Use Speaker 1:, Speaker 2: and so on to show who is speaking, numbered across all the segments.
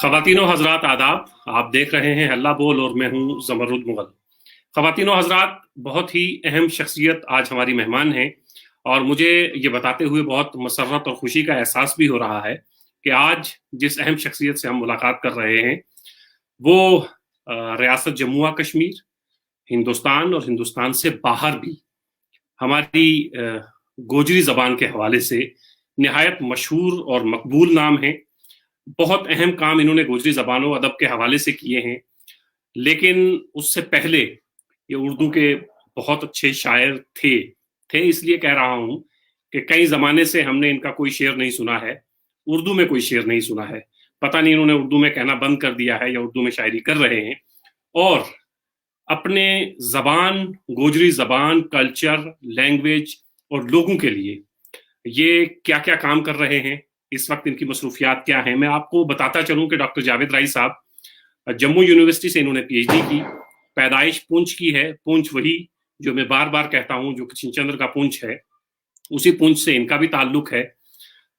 Speaker 1: ख़वातीनो हज़रात आदाब। आप देख रहे हैं हल्ला बोल और मैं हूं ज़मरुद मुग़ल। ख़वातीनो हज़रात, बहुत ही अहम शख्सियत आज हमारी मेहमान हैं और मुझे ये बताते हुए बहुत मसर्रत और खुशी का एहसास भी हो रहा है कि आज जिस अहम शख्सियत से हम मुलाकात कर रहे हैं वो रियासत जम्मू और कश्मीर, हिंदुस्तान और हिंदुस्तान से बाहर भी हमारी गोजरी ज़बान के हवाले से निहायत मशहूर और मकबूल नाम है। बहुत अहम काम इन्होंने गोजरी ज़बान और अदब के हवाले से किए हैं, लेकिन उससे पहले ये उर्दू के बहुत अच्छे शायर थे इसलिए कह रहा हूँ कि कई ज़माने से हमने इनका कोई शेर नहीं सुना है, उर्दू में कोई शेर नहीं सुना है। पता नहीं इन्होंने उर्दू में कहना बंद कर दिया है या उर्दू में शायरी कर रहे हैं। और अपने ज़बान, गोजरी ज़बान, कल्चर, लैंग्वेज और लोगों के लिए ये क्या-क्या काम कर रहे हैं, इस वक्त इनकी मसरूफियात क्या हैं। मैं आपको बताता चलूं कि डॉक्टर जावेद राई साहब जम्मू यूनिवर्सिटी से इन्होंने पीएचडी की, पैदाइश पुंछ की है। पुंछ वही जो मैं बार बार कहता हूं, जो किशन चंद्र का पुंछ है, उसी पुंछ से इनका भी ताल्लुक है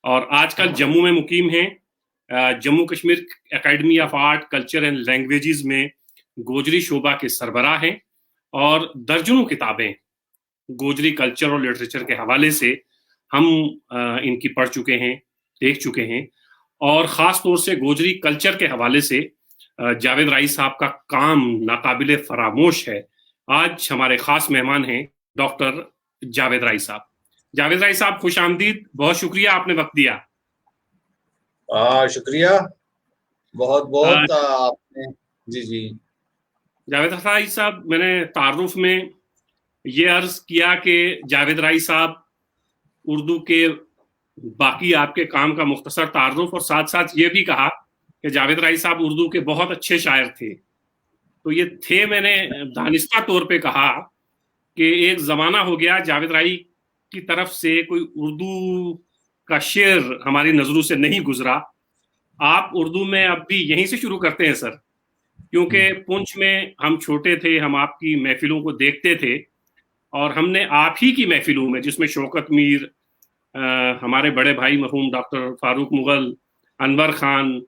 Speaker 1: और आजकल जम्मू में मुकीम हैं। Jammu Kashmir academy of art, culture and languages में गोजरी शोबा के सरबराह हैं और दर्जनों किताबें गोजरी कल्चर और लिटरेचर के हवाले से हम इनकी पढ़ चुके हैं, देख चुके हैं और ख़ास तौर से गोजरी कल्चर के हवाले से जावेद राई साहब का काम नाकाबिले फरामोश है। आज हमारे ख़ास मेहमान हैं डॉक्टर जावेद राई साहब। जावेद राई साहब, खुश आमदीद, बहुत शुक्रिया आपने वक्त दिया।
Speaker 2: शुक्रिया बहुत बहुत आपने। जी जी
Speaker 1: जावेद राई साहब, मैंने तारुफ में ये अर्ज किया कि जावेद राई साहब उर्दू के बाकी आपके काम का मुख्तसर तारुफ और साथ साथ ये भी कहा कि जावेद राई साहब उर्दू के बहुत अच्छे शायर थे। तो ये थे, मैंने दानिस्ता तौर पे कहा कि एक जमाना हो गया जावेद राई की तरफ से कोई उर्दू का शेर हमारी नजरों से नहीं गुजरा। आप उर्दू में अब भी यहीं से शुरू करते हैं सर, क्योंकि पुंछ में हम छोटे थे, हम आपकी महफिलों को देखते थे और हमने आप ही की महफिलों में, जिसमें शौकत मीर, हमारे बड़े भाई मरहूम डॉक्टर फारूक मुगल, अनवर खान,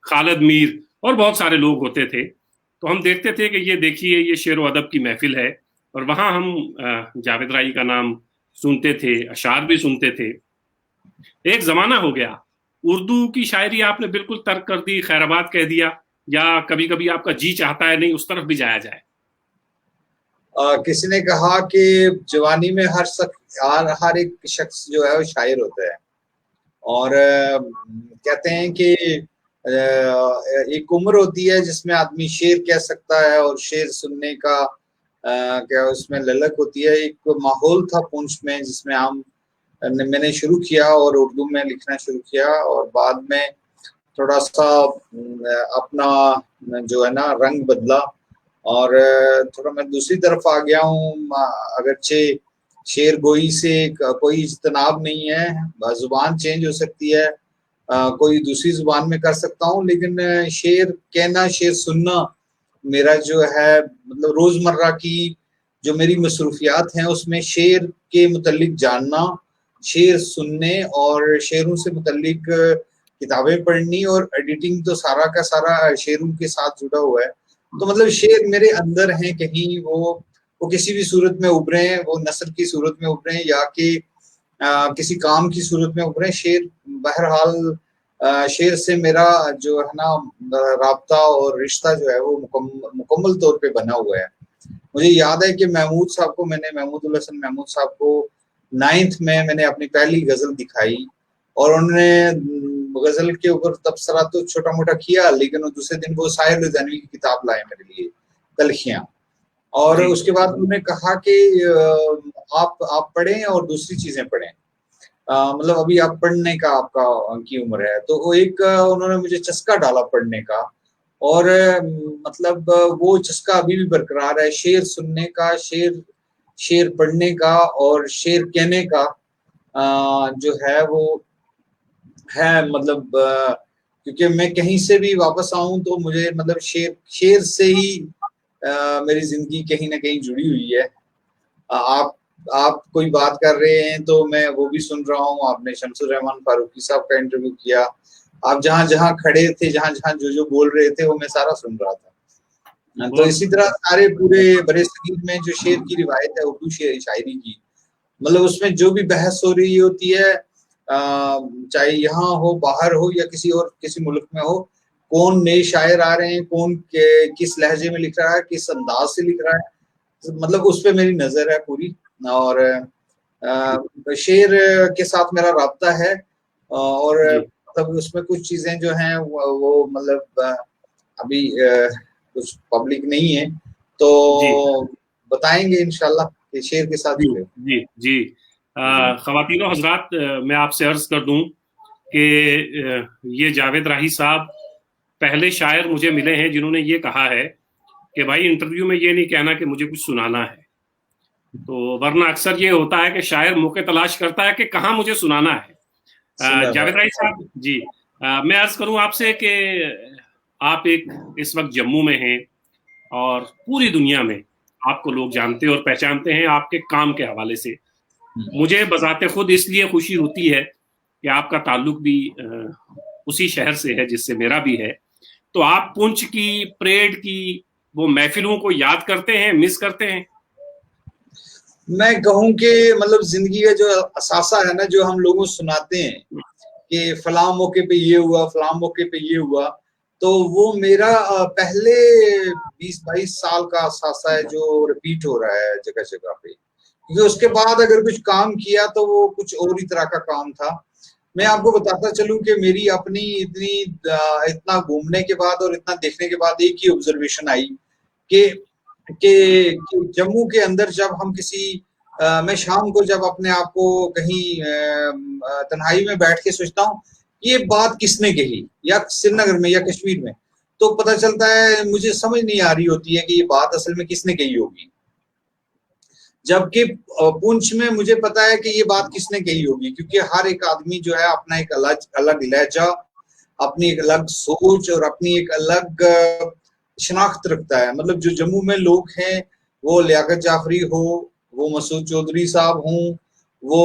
Speaker 1: खालिद मीर और बहुत सारे लोग होते थे, तो हम देखते थे कि ये देखिए ये शेर व अदब की महफिल है और वहाँ हम जावेद राई का नाम सुनते थे, अशार भी सुनते थे। एक जमाना हो गया उर्दू की शायरी आपने बिल्कुल तर्क कर दी, खैराबाद कह दिया, या कभी कभी आपका जी चाहता है नहीं उस तरफ भी जाया जाए?
Speaker 2: किसी ने कहा कि जवानी में हर एक शख्स जो है वो शायर होता है और कहते हैं कि एक उम्र होती है जिसमें आदमी शेर कह सकता है और शेर सुनने का क्या उसमें ललक होती है। एक माहौल था पुंछ में जिसमें मैंने शुरू किया और उर्दू में लिखना शुरू किया और बाद में थोड़ा सा अपना जो है ना रंग बदला और थोड़ा मैं दूसरी तरफ आ गया हूँ। अगरचे शेर गोई से कोई इज्तनाब नहीं है, जुबान चेंज हो सकती है, कोई दूसरी जुबान में कर सकता हूँ, लेकिन शेर कहना, शेर सुनना मेरा जो है मतलब रोजमर्रा की जो मेरी मसरूफियात हैं उसमें शेर के मुतल्लिक जानना, शेर सुनने और शेरों से मुतल्लिक किताबें पढ़नी और एडिटिंग तो सारा का सारा शेरों के साथ जुड़ा हुआ है। तो मतलब शेर मेरे अंदर हैं, कहीं वो किसी भी सूरत में उभरे हैं, वो नस्ल की सूरत में उभरे हैं या कि किसी काम की सूरत में उभरे। शेर बहरहाल शेर से मेरा जो है ना राब्ता और रिश्ता जो है वो मुकम्मल तौर पे बना हुआ है। मुझे याद है कि महमूद हसन महमूद साहब को 9th में मैंने अपनी पहली गजल दिखाई और उन्होंने गजल के ऊपर तबसरा तो छोटा मोटा किया, लेकिन दूसरे दिन वो साहिर लुधियानवी की किताब लाए मेरे लिए, तलखियां, और उसके बाद उन्होंने कहा कि आप पढ़ें और दूसरी चीजें पढ़ें, मतलब अभी आप पढ़ने का आपका की उम्र है। तो वो एक उन्होंने मुझे चस्का डाला पढ़ने का और मतलब वो चस्का अभी भी बरकरार है, शेर सुनने का, शेर पढ़ने का और शेर कहने का जो है वो है। मतलब क्योंकि मैं कहीं से भी वापस आऊं तो मुझे मतलब शेर से ही मेरी जिंदगी कहीं ना कहीं जुड़ी हुई है। आप कोई बात कर रहे हैं तो मैं वो भी सुन रहा हूँ। आपने शमसुर रहमान फारूकी साहब का इंटरव्यू किया, आप जहां जहां खड़े थे, जहां जहां जो जो बोल रहे थे, वो मैं सारा सुन रहा था। तो इसी तरह सारे पूरे बरे सगीर में जो शेर की रिवायत है उर्दू शेर शायरी की, मतलब उसमें जो भी बहस हो रही होती है, चाहे यहाँ हो, बाहर हो, या किसी और किसी मुल्क में हो, कौन नए शायर आ रहे हैं, कौन किस लहजे में लिख रहा है, किस अंदाज से लिख रहा है, तो मतलब उस पर मेरी नजर है पूरी। और शेर के साथ मेरा राब्ता है, और मतलब उसमें कुछ चीजें जो हैं वो मतलब अभी कुछ पब्लिक नहीं है, तो बताएंगे इंशाल्लाह कि शेर के साथ जुड़े।
Speaker 1: जी जी ख़वातीनो हज़रात, मैं आपसे अर्ज कर दूं कि ये जावेद राही साहब पहले शायर मुझे मिले हैं जिन्होंने ये कहा है कि भाई इंटरव्यू में ये नहीं कहना कि मुझे कुछ सुनाना है, तो वरना अक्सर ये होता है कि शायर मौके तलाश करता है कि कहाँ मुझे सुनाना है। जावेद राही साहब जी, मैं अर्ज करूं आपसे कि आप एक इस वक्त जम्मू में हैं और पूरी दुनिया में आपको लोग जानते और पहचानते हैं आपके काम के हवाले से। मुझे बजाते खुद इसलिए खुशी होती है कि आपका ताल्लुक भी उसी शहर से है जिससे मेरा भी है। तो आप पुंछ की परेड की वो महफिलों को याद करते हैं, मिस करते हैं?
Speaker 2: मैं कहूं कि मतलब जिंदगी का जो असासा है ना, जो हम लोगों को सुनाते हैं कि फलां मौके पे ये हुआ, फलां मौके पे ये हुआ, तो वो मेरा पहले 20-22 साल का असासा है जो रिपीट हो रहा है जगह जगह पे, क्योंकि उसके बाद अगर कुछ काम किया तो वो कुछ और ही तरह का काम था। मैं आपको बताता चलूं कि मेरी अपनी इतना घूमने के बाद और इतना देखने के बाद एक ही ऑब्जर्वेशन आई कि जम्मू के अंदर जब हम किसी मैं शाम को जब अपने आप को कहीं तन्हाई में बैठ के सोचता हूँ ये बात किसने कही, या श्रीनगर में या कश्मीर में, तो पता चलता है मुझे समझ नहीं आ रही होती है कि ये बात असल में किसने कही होगी, जबकि पुंछ में मुझे पता है कि ये बात किसने कही होगी, क्योंकि हर एक आदमी जो है अपना एक अलग अलग लहजा, अपनी एक अलग सोच और अपनी एक अलग शनाख्त रखता है। मतलब जो जम्मू में लोग हैं, वो लियाकत जाफरी हो, वो मसूद चौधरी साहब हों, वो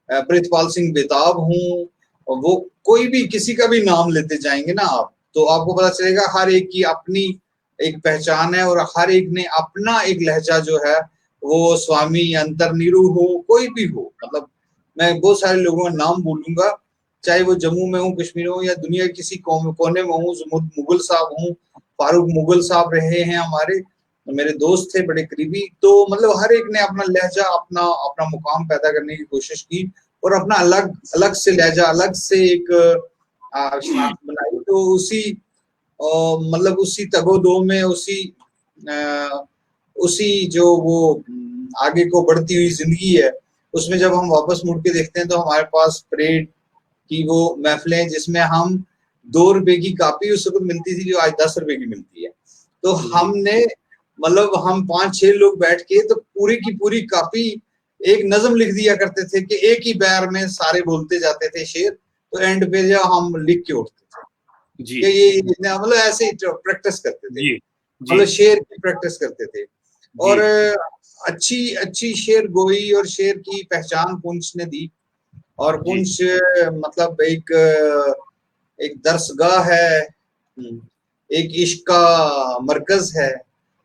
Speaker 2: प्रीतपाल सिंह बेताब हों, वो कोई भी किसी का भी नाम लेते जाएंगे ना आप, तो आपको पता चलेगा हर एक की अपनी एक पहचान है और हर एक ने अपना एक लहजा जो है, वो स्वामी अंतरनीरू हो, कोई भी हो, मतलब मैं बहुत सारे लोगों का नाम बोलूंगा, चाहे वो जम्मू में हो, कश्मीर हो, या दुनिया के किसी कोने में हो। मुगल साहब हूँ, फारूक मुगल साहब रहे हैं हमारे, मेरे दोस्त थे बड़े करीबी, तो मतलब हर एक ने अपना लहजा, अपना अपना मुकाम पैदा करने की कोशिश की और अपना अलग अलग से लहजा, अलग से एक शनाख्त बनाई। तो उसी मतलब उसी तगोदो में, उसी जो वो आगे को बढ़ती हुई जिंदगी है, उसमें जब हम वापस मुड़ के देखते हैं तो हमारे पास परेड की वो महफिलें जिसमें हम 2 रुपए की कापी उस वक्त मिलती थी जो आज 10 रुपए की मिलती है, तो हमने मतलब हम 5-6 लोग बैठ के तो पूरी की पूरी कापी एक नज्म लिख दिया करते थे कि एक ही बैर में सारे बोलते जाते थे शेर, तो एंड पे जो हम लिख के उठते थे
Speaker 1: जी,
Speaker 2: कि ये मतलब ऐसे ही प्रैक्टिस करते थे,
Speaker 1: जी,
Speaker 2: मतलब शेर की प्रैक्टिस करते थे। और अच्छी अच्छी शेर गोई और शेर की पहचान पुंछ ने दी, और पुंछ मतलब एक एक दरसगाह है, एक इश्क का मरकज है।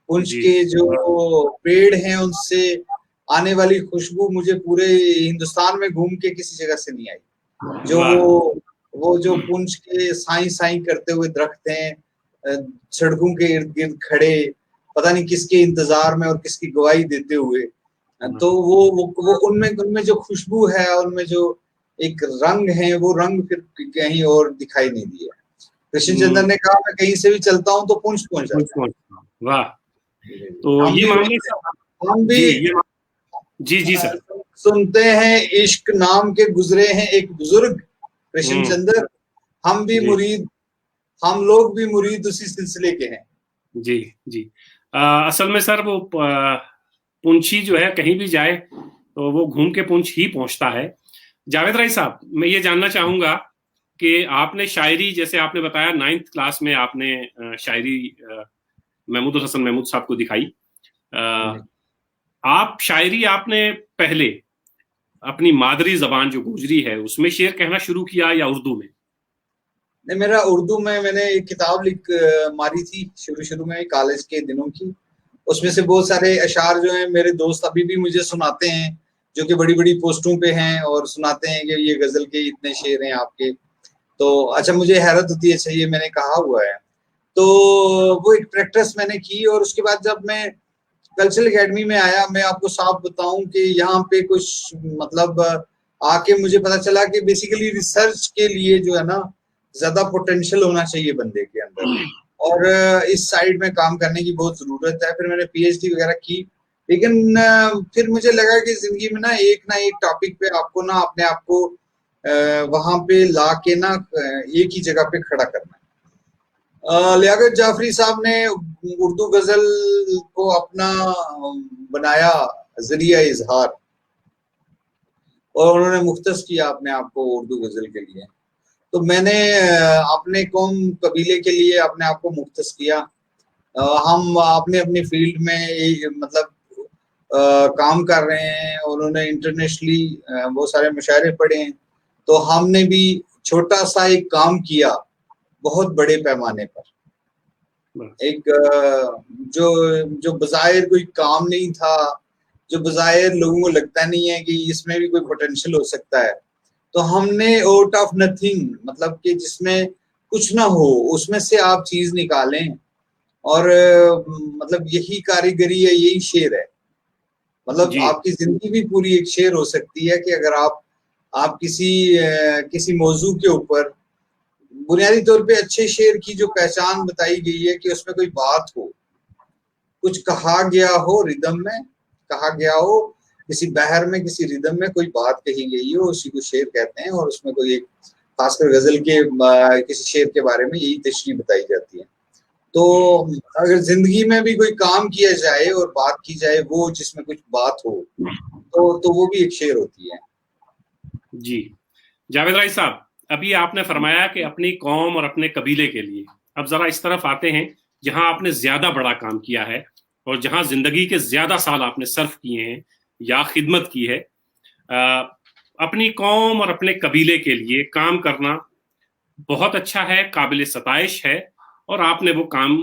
Speaker 2: पुंछ के जो पेड़ हैं उनसे आने वाली खुशबू मुझे पूरे हिंदुस्तान में घूम के किसी जगह से नहीं आई। जो वो जो पुंछ के साई साई करते हुए दरख्त हैं, सड़कों के इर्द गिर्द खड़े, पता नहीं किसके इंतजार में और किसकी गवाही देते हुए, तो वो उनमें उनमें जो खुशबू है, उनमें जो एक रंग है, वो रंग फिर कहीं और दिखाई नहीं दिया। कृष्ण चंद्र ने कहा मैं कहीं से भी चलता हूँ तो पुंछ पहुंच जाता हूँ।
Speaker 1: वाह, तो ये मामले
Speaker 2: हम भी
Speaker 1: जी सर
Speaker 2: सुनते हैं इश्क नाम के गुजरे हैं एक बुजुर्ग कृष्ण चंद्र, हम भी मुरीद, हम लोग भी मुरीद उसी सिलसिले के हैं।
Speaker 1: जी जी असल में सर वो पुंछी जो है कहीं भी जाए तो वो घूम के पुंछ ही पहुंचता है। जावेद राय साहब, मैं ये जानना चाहूंगा कि आपने शायरी, जैसे आपने बताया 9th क्लास में आपने शायरी महमूद हसन महमूद साहब को दिखाई, आप शायरी आपने पहले अपनी मादरी जबान जो गुजरी है उसमें शेर कहना शुरू किया या उर्दू में?
Speaker 2: नहीं, मेरा उर्दू में मैंने एक किताब मारी थी शुरू शुरू में कॉलेज के दिनों की। उसमें से बहुत सारे अशार जो हैं मेरे दोस्त अभी भी मुझे सुनाते हैं, जो कि बड़ी बड़ी पोस्टों पे हैं, और सुनाते हैं कि ये गजल के इतने शेर हैं आपके। तो अच्छा, मुझे हैरत होती है, अच्छा ये मैंने कहा हुआ है। तो वो एक प्रैक्टिस मैंने की, और उसके बाद जब मैं कल्चरल एकेडमी में आया, मैं आपको साफ बताऊं कि यहाँ पे कुछ मतलब आके मुझे पता चला कि बेसिकली रिसर्च के लिए जो है ना ज्यादा पोटेंशियल होना चाहिए बंदे के अंदर, और इस साइड में काम करने की बहुत जरूरत है। फिर मैंने पीएचडी वगैरह की, लेकिन फिर मुझे लगा कि जिंदगी में ना एक टॉपिक पे आपको ना अपने आप को वहां पे ला के ना एक ही जगह पे खड़ा करना है। लियाकत जाफरी साहब ने उर्दू गजल को अपना बनाया जरिया इजहार, और उन्होंने मुख्तस किया अपने आप को उर्दू गजल के लिए। तो मैंने अपने कौम कबीले के लिए अपने आप को मुख्तस किया। हम अपने अपने फील्ड में मतलब काम कर रहे हैं, और उन्होंने इंटरनेशनली बहुत सारे मुशायरे पढ़े हैं। तो हमने भी छोटा सा एक काम किया बहुत बड़े पैमाने पर, एक जो जो बज़ाहिर कोई काम नहीं था, जो बज़ाहिर लोगों को लगता नहीं है कि इसमें भी कोई पोटेंशियल हो सकता है, तो हमने आउट ऑफ नथिंग, मतलब कि जिसमें कुछ ना हो उसमें से आप चीज निकालें, और मतलब यही कारीगरी है, यही शेर है। मतलब
Speaker 1: जी
Speaker 2: आपकी जिंदगी भी पूरी एक शेर हो सकती है कि अगर आप किसी मौजू के ऊपर बुनियादी तौर पे अच्छे शेर की जो पहचान बताई गई है कि उसमें कोई बात हो, कुछ कहा गया हो, रिदम में कहा गया हो, किसी बहर में किसी रिदम में कोई बात कही गई हो, उसी को शेर कहते हैं। और उसमें कोई एक खासकर गजल के किसी शेर के बारे में यही तशरीह बताई जाती है। तो अगर जिंदगी में भी कोई काम किया जाए और बात की जाए वो जिसमें कुछ बात हो, तो वो भी एक शेर होती है।
Speaker 1: जी। जावेद राय साहब, अभी आपने फरमाया कि अपनी कौम और अपने कबीले के लिए, अब जरा इस तरफ आते हैं जहां आपने ज्यादा बड़ा काम किया है और जहां जिंदगी के ज्यादा साल आपने सर्फ किए हैं या खिदमत की है। अपनी कौम और अपने कबीले के लिए काम करना बहुत अच्छा है, काबिल सताइश है, और आपने वो काम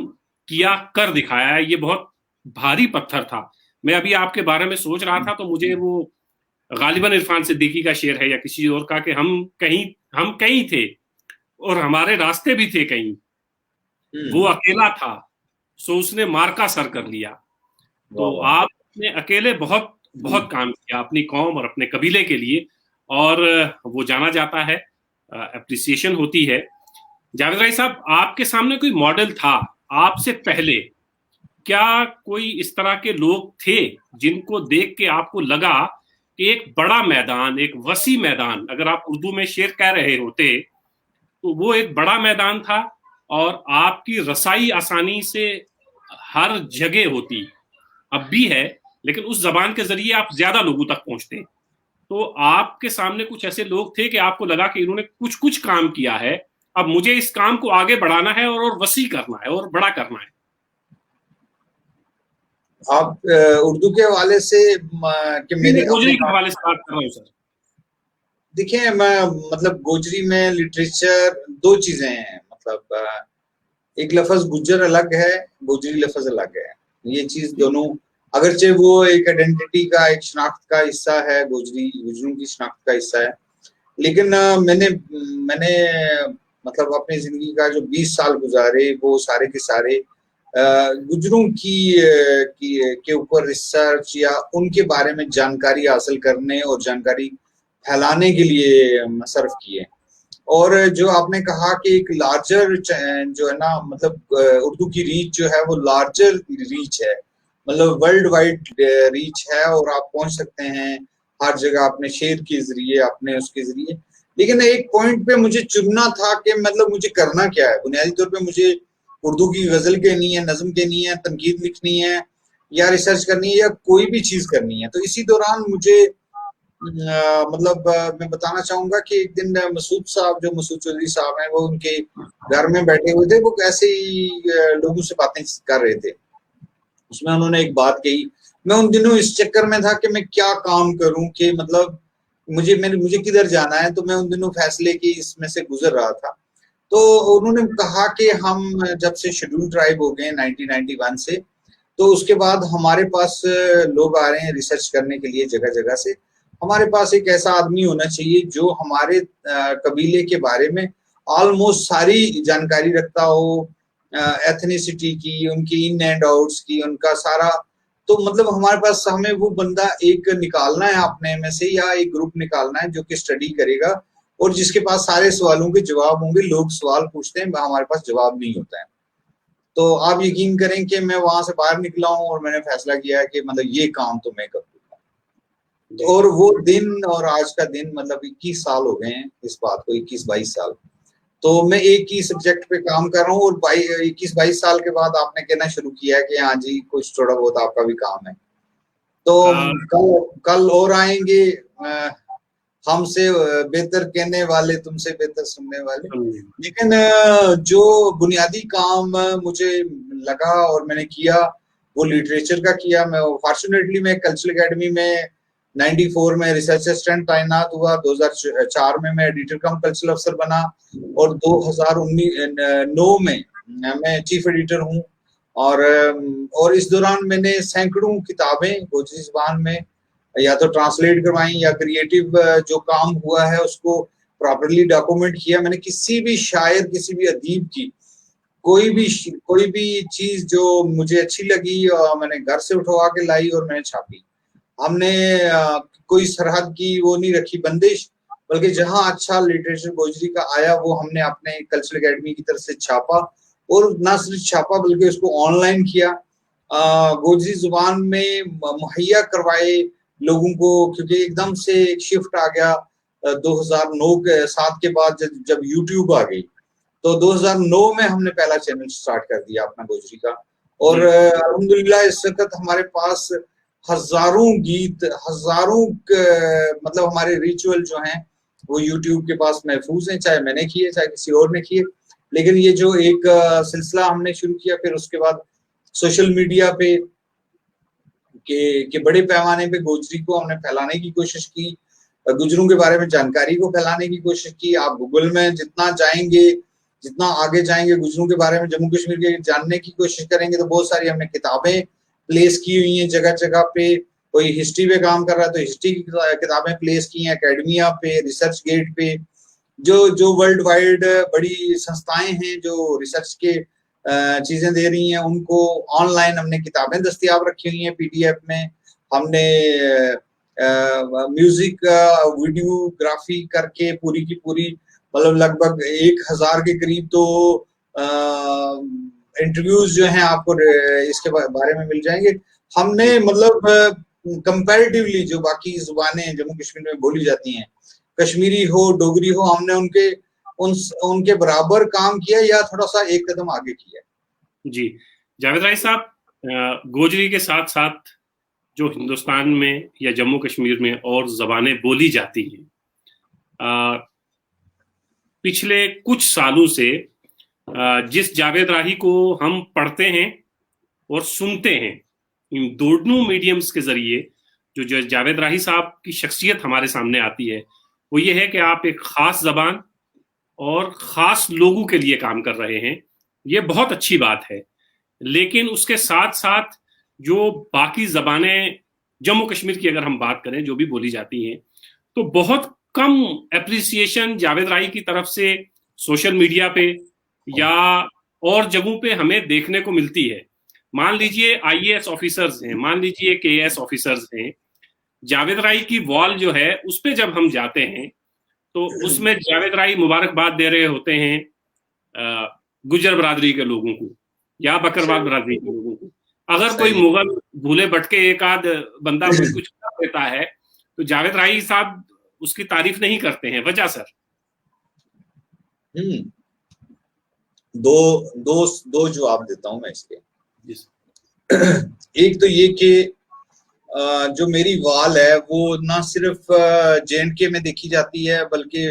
Speaker 1: किया, कर दिखाया है। ये बहुत भारी पत्थर था। मैं अभी आपके बारे में सोच रहा था तो मुझे वो गालिबन इरफान सिद्दीकी का शेर है या किसी और का कि हम कहीं थे और हमारे रास्ते भी थे कहीं, वो अकेला था सो उसने मार का सर कर लिया। तो आपने अकेले बहुत बहुत काम किया अपनी कौम और अपने कबीले के लिए, और वो जाना जाता है, अप्रिसिएशन होती है। जावेद राय साहब, आपके सामने कोई मॉडल था आपसे पहले? क्या कोई इस तरह के लोग थे जिनको देख के आपको लगा कि एक बड़ा मैदान, एक वसी मैदान, अगर आप उर्दू में शेर कह रहे होते तो वो एक बड़ा मैदान था और आपकी रसाई आसानी से हर जगह होती, अब भी है, लेकिन उस जबान के जरिए आप ज्यादा लोगों तक पहुंचते। तो आपके सामने कुछ ऐसे लोग थे कि आपको लगा कि इन्होंने कुछ कुछ काम किया है, अब मुझे इस काम को आगे बढ़ाना है और वसी करना है और बड़ा करना है।
Speaker 2: आप उर्दू के हवाले से कि मेरे
Speaker 1: गोजरी के हवाले से बात कर रहा हूँ सर।
Speaker 2: देखिए, मैं मतलब गोजरी में लिटरेचर दो चीजें हैं, मतलब एक लफ्ज गुज्जर अलग है, गोजरी लफ्ज अलग है। ये चीज दोनों, अगरचे वो एक आइडेंटिटी का, एक शनाख्त का हिस्सा है, गुजरों की शनाख्त का हिस्सा है, लेकिन मैंने मतलब अपनी जिंदगी का जो 20 साल गुजारे वो सारे के सारे गुजरों के ऊपर रिसर्च या उनके बारे में जानकारी हासिल करने और जानकारी फैलाने के लिए सर्व किए। और जो आपने कहा कि एक लार्जर जो है ना, मतलब उर्दू की रीच जो है वो लार्जर रीच है, मतलब वर्ल्ड वाइड रीच है, और आप पहुंच सकते हैं हर जगह अपने शेर के जरिए, अपने उसके जरिए। लेकिन एक पॉइंट पे मुझे चुनना था कि मतलब मुझे करना क्या है। बुनियादी तौर पे मुझे उर्दू की गजल कहनी है, नज्म कहनी है, तनकीद लिखनी है, या रिसर्च करनी है, या कोई भी चीज करनी है। तो इसी दौरान मुझे मतलब मैं बताना चाहूंगा कि एक दिन मसूद साहब, जो मसूद चौधरी साहब हैं, वो उनके घर में बैठे हुए थे, वो ऐसे ही लोगों से बातें कर रहे थे। उसमें उन्होंने एक बात कही, मैं उन दिनों इस चक्कर में था कि मैं क्या काम करूं, कि मतलब मुझे किधर जाना है। तो मैं उन दिनों फैसले की इसमें से गुजर रहा था। तो उन्होंने कहा कि हम जब से शेड्यूल ट्राइब हो गए 1991 से, तो उसके बाद हमारे पास लोग आ रहे हैं रिसर्च करने के लिए जगह जगह से। हमारे पास एक ऐसा आदमी होना चाहिए जो हमारे कबीले के बारे में ऑलमोस्ट सारी जानकारी रखता हो, एथनिसिटी की, उनकी इन एंड आउट्स की, उनका सारा। तो मतलब हमारे पास हमें वो बंदा एक निकालना है अपने में से, या एक ग्रुप निकालना है जो कि स्टडी करेगा और जिसके पास सारे सवालों के जवाब होंगे। लोग सवाल पूछते हैं, हमारे पास जवाब नहीं होता है। तो आप यकीन करें कि मैं वहां से बाहर निकला हूं और मैंने फैसला किया है कि मतलब ये काम तो मैं कर दूंगा। और वो दिन और आज का दिन मतलब 21 साल हो गए हैं इस बात को, 21-22 साल। तो मैं एक ही सब्जेक्ट पे काम कर रहा हूँ और 21-22 साल के बाद आपने कहना शुरू किया है कि हाँ जी कुछ थोड़ा बहुत आपका भी काम है। तो कल और आएंगे हमसे बेहतर कहने वाले, तुमसे बेहतर सुनने वाले। लेकिन जो बुनियादी काम मुझे लगा और मैंने किया वो लिटरेचर का किया। मैं फॉर्चुनेटली मैं कल्चरल एकेडमी में 94 में रिसर्च असिस्टेंट तैनात हुआ, 2004 में मैं एडिटर कम कल्चरल अफसर बना और 2009 में मैं चीफ एडिटर हूँ। और इस दौरान मैंने सैकड़ों किताबें गोजरी जुबान में या तो ट्रांसलेट करवाई या क्रिएटिव जो काम हुआ है उसको प्रॉपरली डॉक्यूमेंट किया। मैंने किसी भी शायर, किसी भी अदीब की कोई भी चीज जो मुझे अच्छी लगी और मैंने घर से उठवा के लाई और मैंने छापी। हमने कोई सरहद की वो नहीं रखी बंदिश, बल्कि जहां अच्छा लिटरेचर गोजरी का आया वो हमने अपने कल्चरल एकेडमी की तरफ से छापा, और ना सिर्फ छापा बल्कि उसको ऑनलाइन किया, गोजरी जुबान में मुहैया करवाए लोगों को। क्योंकि एकदम से एक शिफ्ट आ गया 2009 के 7 के बाद जब यूट्यूब आ गई, तो 2009 में हमने पहला चैनल स्टार्ट कर दिया अपना गोजरी का। और अल्हम्दुलिल्लाह इस वक्त हमारे पास हजारों गीत, हजारों मतलब हमारे रिचुअल जो हैं वो यूट्यूब के पास महफूज हैं, चाहे मैंने किए चाहे किसी और ने किए। लेकिन ये जो एक सिलसिला हमने शुरू किया, फिर उसके बाद सोशल मीडिया पे के बड़े पैमाने पे गोजरी को हमने फैलाने की कोशिश की, गुजरों के बारे में जानकारी को फैलाने की कोशिश की। आप गूगल में जितना जाएंगे, जितना आगे जाएंगे, गुजरों के बारे में जम्मू कश्मीर के जानने की कोशिश करेंगे तो बहुत सारी हमने किताबें प्लेस की हुई हैं जगह जगह पे। कोई हिस्ट्री पे काम कर रहा है तो हिस्ट्री की किताबें प्लेस की हैं अकेडमिया पे, रिसर्च गेट पे। जो वर्ल्ड वाइड बड़ी संस्थाएं हैं जो रिसर्च के चीजें दे रही हैं, उनको ऑनलाइन हमने किताबें दस्तियाब रखी हुई हैं पीडीएफ में। हमने म्यूजिक वीडियोग्राफी करके पूरी की पूरी मतलब लगभग 1000 के करीब तो इंटरव्यूज जो हैं आपको इसके बारे में मिल जाएंगे। हमने मतलब कंपैरेटिवली जो बाकी जुबानें जम्मू कश्मीर में बोली जाती हैं, कश्मीरी हो, डोगरी हो, हमने उनके बराबर काम किया या थोड़ा सा एक कदम आगे किया।
Speaker 1: जी जावेद राय साहब, गोजरी के साथ साथ जो हिंदुस्तान में या जम्मू कश्मीर में और जबानें बोली जाती हैं, पिछले कुछ सालों से जिस जावेद राही को हम पढ़ते हैं और सुनते हैं, इन दोनों मीडियम्स के जरिए जो जावेद राही साहब की शख्सियत हमारे सामने आती है वो ये है कि आप एक खास जबान और खास लोगों के लिए काम कर रहे हैं। ये बहुत अच्छी बात है, लेकिन उसके साथ साथ जो बाकी जबानें जम्मू कश्मीर की अगर हम बात करें जो भी बोली जाती हैं, तो बहुत कम एप्रिसिएशन जावेद राही की तरफ से सोशल मीडिया पे या और जगहों पे हमें देखने को मिलती है। मान लीजिए आईएएस ऑफिसर्स हैं, मान लीजिए केएएस ऑफिसर्स हैं, जावेद राही की वॉल जो है उस पे जब हम जाते हैं तो उसमें जावेद राही मुबारकबाद दे रहे होते हैं गुजर बरादरी के लोगों को या बकरवाल बरादरी के लोगों को। अगर कोई मुगल भूले भटके एक आध बंदा कोई कुछ कर देता है तो जावेद राही साहब उसकी तारीफ नहीं करते हैं। वजह सर
Speaker 2: दो जवाब देता हूं मैं इसके। एक तो ये कि जो मेरी वाल है वो ना सिर्फ जेएंडके में देखी जाती है बल्कि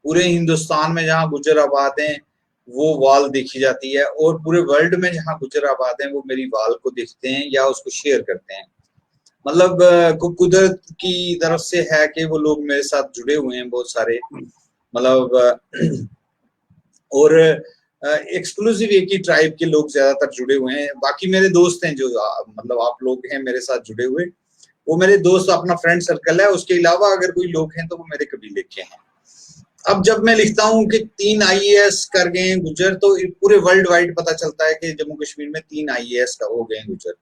Speaker 2: पूरे हिंदुस्तान में जहां गुजर आबाद हैं वो वाल देखी जाती है, और पूरे वर्ल्ड में जहां गुजर आबाद हैं वो मेरी वाल को देखते हैं या उसको शेयर करते हैं। मतलब कुदरत की तरफ से है कि वो लोग मेरे साथ जुड़े हुए हैं बहुत सारे। मतलब और एक्सक्लूसिव एक ही ट्राइब के लोग ज्यादातर जुड़े हुए हैं। बाकी मेरे दोस्त हैं जो मतलब आप लोग हैं मेरे साथ जुड़े हुए, वो मेरे दोस्त अपना फ्रेंड सर्कल है। उसके अलावा अगर कोई लोग हैं तो वो मेरे कबीले के हैं। अब जब मैं लिखता हूँ कि 3 IAS कर गए गुजर, तो पूरे वर्ल्ड वाइड पता चलता है कि जम्मू कश्मीर में 3 IAS का हो गए गुजर।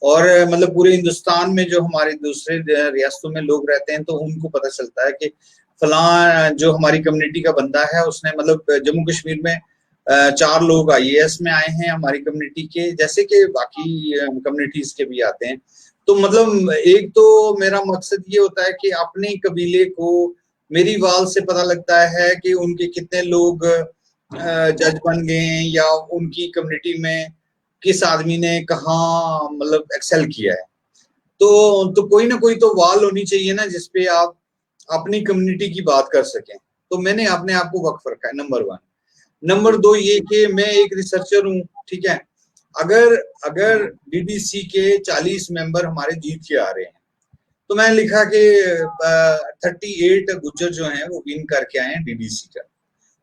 Speaker 2: और मतलब पूरे हिंदुस्तान में जो हमारे दूसरे रियासतों में लोग रहते हैं तो उनको पता चलता है कि फलां जो हमारी कम्युनिटी का बंदा है उसने मतलब जम्मू कश्मीर में 4 लोग IAS में आए हैं हमारी कम्युनिटी के, जैसे कि बाकी कम्युनिटीज के भी आते हैं। तो मतलब एक तो मेरा मकसद ये होता है कि अपने कबीले को मेरी वाल से पता लगता है कि उनके कितने लोग जज बन गए या उनकी कम्युनिटी में किस आदमी ने कहाँ मतलब एक्सेल किया है। तो कोई ना कोई तो वाल होनी चाहिए ना जिसपे आप अपनी कम्युनिटी की बात कर सकें। तो मैंने अपने आप को वक्फ रखा है, नंबर 1। नंबर 2 ये कि मैं एक रिसर्चर हूँ, ठीक है। अगर DDC के 40 मेंबर हमारे जीत के आ रहे हैं तो मैंने लिखा कि 38 गुज्जर जो हैं वो विन करके आए हैं DDC का।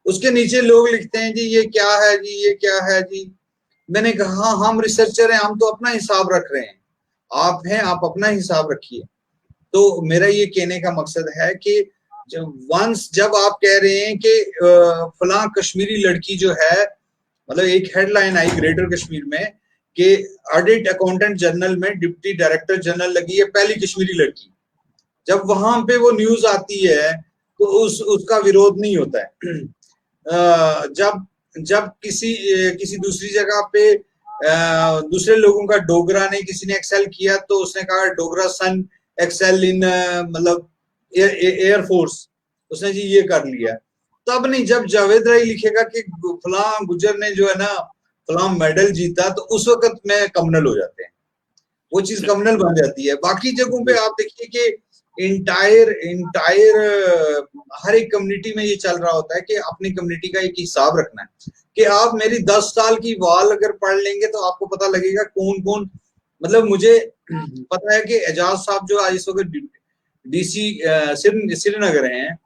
Speaker 2: उसके नीचे लोग लिखते हैं जी ये क्या है जी, ये क्या है जी। मैंने कहा हम रिसर्चर हैं, हम तो अपना हिसाब रख रहे हैं, आप हैं आप अपना हिसाब रखिए। तो मेरा ये कहने का मकसद है कि जब आप कह रहे हैं कि फलां कश्मीरी लड़की जो है, मतलब एक हेडलाइन आई ग्रेटर कश्मीर में कि ऑडिट अकाउंटेंट जनरल में डिप्टी डायरेक्टर जनरल लगी है पहली कश्मीरी लड़की। जब वहां पे वो न्यूज आती है तो उसका विरोध नहीं होता है। जब किसी दूसरी जगह पे दूसरे लोगों का डोगरा ने किसी ने एक्सेल किया तो उसने कहा डोगरा सन एक्सेल इन मतलब एयरफोर्स, उसने जी ये कर लिया। तब नहीं, जब जावेद राय लिखेगा कि फलां गुजर ने जो है ना फलां मेडल जीता तो उस वक्त में कम्युनल हो जाते हैं, वो चीज कम्युनल बन जाती है। बाकी जगहों पे आप देखिए कि इंटायर हर एक कम्युनिटी में ये चल रहा होता है कि अपनी कम्युनिटी का एक हिसाब रखना है कि आप मेरी 10 साल की वाल अगर पढ़ लेंगे तो आपको पता लगेगा कौन कौन, मतलब मुझे पता है कि एजाज साहब जो आज इस वक्त DC श्रीनगर हैं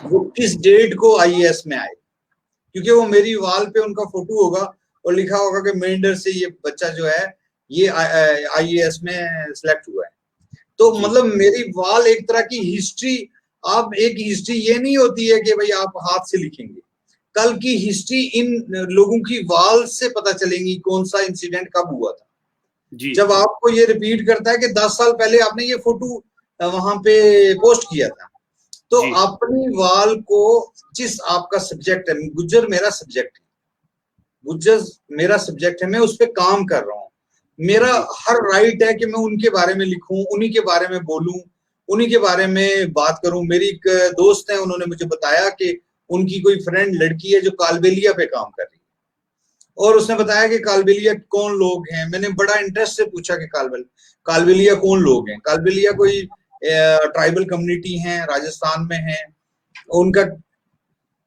Speaker 2: वो किस डेट को IAS में आए, क्योंकि वो मेरी वाल पे उनका फोटो होगा और लिखा होगा कि मेंढर से ये बच्चा जो है ये IAS में सिलेक्ट हुआ है। तो मतलब मेरी वाल एक तरह की हिस्ट्री, आप एक हिस्ट्री ये नहीं होती है कि भाई आप हाथ से लिखेंगे, कल की हिस्ट्री इन लोगों की वाल से पता चलेगी कौन सा इंसिडेंट कब हुआ था। जब आपको ये रिपीट करता है कि 10 साल पहले आपने ये फोटो वहां पे पोस्ट किया था, तो अपनी वाल को जिस आपका सब्जेक्ट है, गुज्जर मेरा सब्जेक्ट है, गुज्जर मेरा सब्जेक्ट है, मैं उस पर काम कर रहा हूँ। मेरा हर राइट है कि मैं उनके बारे में लिखूं, उन्हीं के बारे में बोलूं, उन्हीं के बारे में बात करूं। मेरी एक दोस्त है, उन्होंने मुझे बताया कि उनकी कोई फ्रेंड लड़की है जो कालबेलिया पे काम कर रही है और उसने बताया कि कालबेलिया कौन लोग हैं। मैंने बड़ा इंटरेस्ट से पूछा कि कालबेलिया कौन लोग हैं। कालबेलिया कोई ट्राइबल कम्युनिटी है, राजस्थान में है।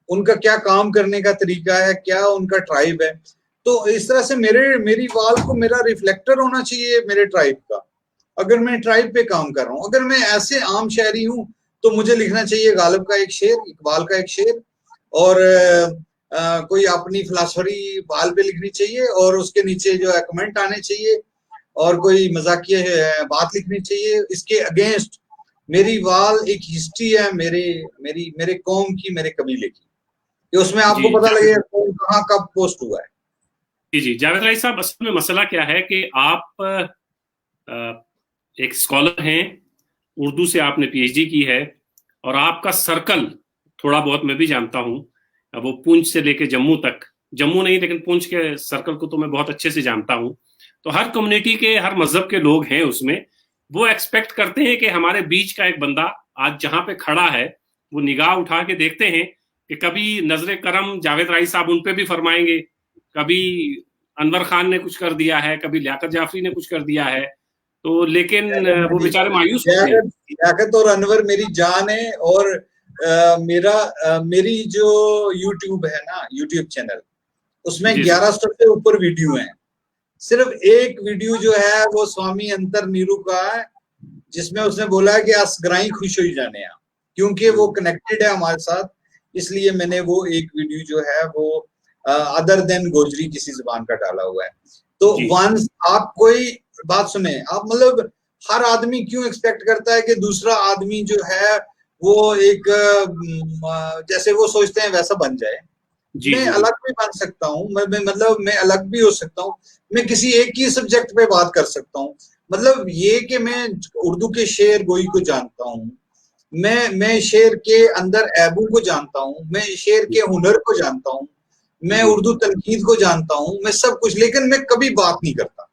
Speaker 2: उनका क्या काम करने का तरीका है, क्या उनका ट्राइब है। तो इस तरह से मेरी वाल को मेरा रिफ्लेक्टर होना चाहिए मेरे ट्राइब का, अगर मैं ट्राइब पे काम कर रहा हूँ। अगर मैं ऐसे आम शहरी हूँ तो मुझे लिखना चाहिए गालिब का एक शेर, इकबाल का एक शेर, और कोई अपनी फिलासफरी वाल पे लिखनी चाहिए और उसके नीचे जो है कमेंट आने चाहिए और कोई मजाकिया बात लिखनी चाहिए। इसके अगेंस्ट मेरी वाल एक हिस्ट्री है मेरे कौम की, मेरे कबीले की, कि उसमें आपको पता लगेगा कौन कहाँ कब पोस्ट हुआ है।
Speaker 1: जी जावेद राय साहब, असल में मसला क्या है कि आप एक स्कॉलर हैं, उर्दू से आपने PhD की है और आपका सर्कल थोड़ा बहुत मैं भी जानता हूँ, वो पुंछ से लेके जम्मू तक, जम्मू नहीं लेकिन पुंछ के सर्कल को तो मैं बहुत अच्छे से जानता हूँ। तो हर कम्युनिटी के, हर मजहब के लोग हैं उसमें, वो एक्सपेक्ट करते हैं कि हमारे बीच का एक बंदा आज जहां पे खड़ा है वो निगाह उठा के देखते हैं कि कभी नजरे करम जावेद राय साहब उन पे भी फरमाएंगे, कभी अनवर खान ने कुछ कर दिया है, कभी लियाकत जाफरी ने कुछ कर दिया है, तो लेकिन वो बेचारे मायूस होते हैं।
Speaker 2: लियाकत और अनवर मेरी जान है और मेरी जो यूट्यूब है ना, यूट्यूब चैनल, उसमें 1100 से ऊपर वीडियो हैं। सिर्फ एक वीडियो जो है वो स्वामी अंतर नीरू का है जिसमें उसने बोला है कि असगराई खुश हो जाने, क्योंकि वो कनेक्टेड है हमारे साथ। इसलिए मैंने वो एक वीडियो जो है वो अदर देन गोजरी किसी जुबान का डाला हुआ है। तो वंस आप कोई बात सुने, आप मतलब हर आदमी क्यों एक्सपेक्ट करता है कि दूसरा आदमी जो है वो एक जैसे वो सोचते हैं वैसा बन जाए। मैं अलग भी बन सकता हूँ, मतलब मैं अलग भी हो सकता हूँ, मैं किसी एक ही सब्जेक्ट पे बात कर सकता हूँ। मतलब ये कि मैं उर्दू के शेर गोई को जानता हूँ, मैं शेर के अंदर ऐबू को जानता हूँ, मैं शेर के हुनर को जानता हूँ, मैं उर्दू तनकीद को जानता हूँ, मैं सब कुछ, लेकिन मैं कभी बात नहीं करता।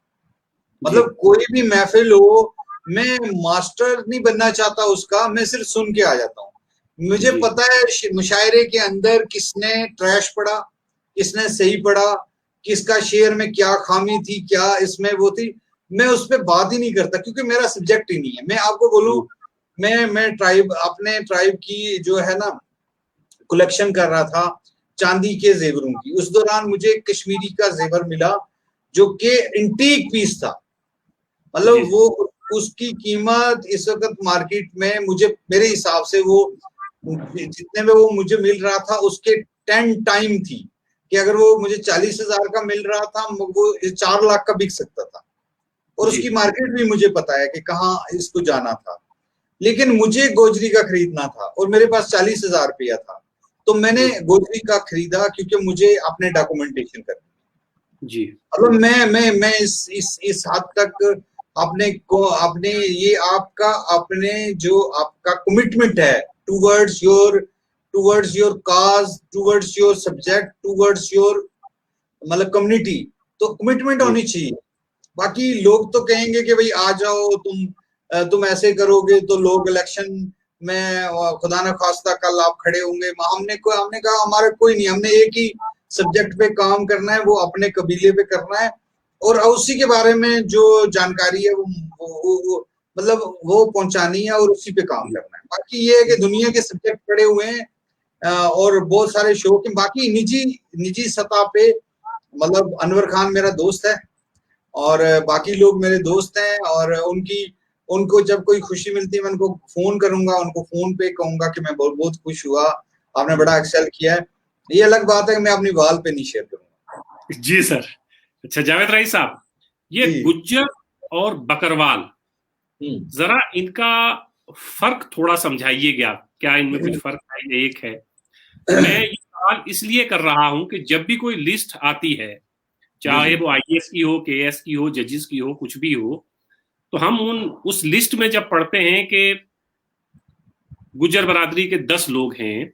Speaker 2: मतलब कोई भी महफिल हो, मैं मास्टर नहीं बनना चाहता उसका, मैं सिर्फ सुन के आ जाता हूँ। मुझे पता है मुशायरे के अंदर किसने ट्रैश पढ़ा, किसने सही पढ़ा, किसका शेर में क्या खामी थी, क्या इसमें वो थी, मैं उस पर बात ही नहीं करता क्योंकि मेरा सब्जेक्ट ही नहीं है। मैं आपको बोलूं, मैं अपने ट्राइब की जो है ना कलेक्शन कर रहा था चांदी के जेवरों की। उस दौरान मुझे कश्मीरी का जेवर मिला जो कि एंटीक पीस था। मतलब वो उसकी कीमत इस वक्त मार्केट में मुझे मेरे हिसाब से वो जितने में वो मुझे मिल रहा था उसके 10 टाइम थी कि अगर वो मुझे 40,000 का मिल रहा था वो 4 लाख का बिक सकता था। और उसकी मार्केट भी मुझे पता है कि कहाँ इसको जाना था। लेकिन मुझे गोजरी का खरीदना था और मेरे पास 40,000 रुपया था, तो मैंने गोजरी का खरीदा क्योंकि मुझे अपने डॉक्यूमेंटेशन करनी जी। मतलब मैं इस हद तक अपने ये आपका अपने जो आपका कमिटमेंट है towards your cause, towards your subject, towards your मतलब कम्युनिटी, तो कमिटमेंट होनी चाहिए। बाकी लोग तो कहेंगे कि भाई आ जाओ तुम ऐसे करोगे तो लोग इलेक्शन में खुदा न खास्ता कल आप खड़े होंगे। हमने कहा हमारा कोई नहीं, हमने एक ही सब्जेक्ट पे काम करना है, वो अपने कबीले पे करना है और उसी के बारे में जो जानकारी है वो मतलब वो पहुंचानी है और उसी पे काम करना है। बाकी ये है कि दुनिया के सब्जेक्ट पड़े हुए हैं और बहुत सारे शो के बाकी निजी सतह पे, मतलब अनवर खान मेरा दोस्त है और बाकी लोग मेरे दोस्त हैं और उनको जब कोई खुशी मिलती है मैं उनको फोन करूंगा, उनको फोन पे कहूंगा कि मैं बहुत बहुत खुश हुआ, आपने बड़ा एक्सेल किया है। ये अलग बात है कि मैं अपनी वाल पे नहीं शेयर करूंगा।
Speaker 1: जी सर। अच्छा जावेद रईस साहब, ये गुज्जर और बकरवाल, जरा इनका फर्क थोड़ा समझाइएगा, क्या इनमें कुछ फर्क है? एक है, मैं ये सवाल इसलिए कर रहा हूं कि जब भी कोई लिस्ट आती है, चाहे वो आईएएस की हो, केएस की हो, जजेस की हो, कुछ भी हो, तो हम उस लिस्ट में जब पढ़ते हैं कि गुज्जर बरादरी के 10 लोग हैं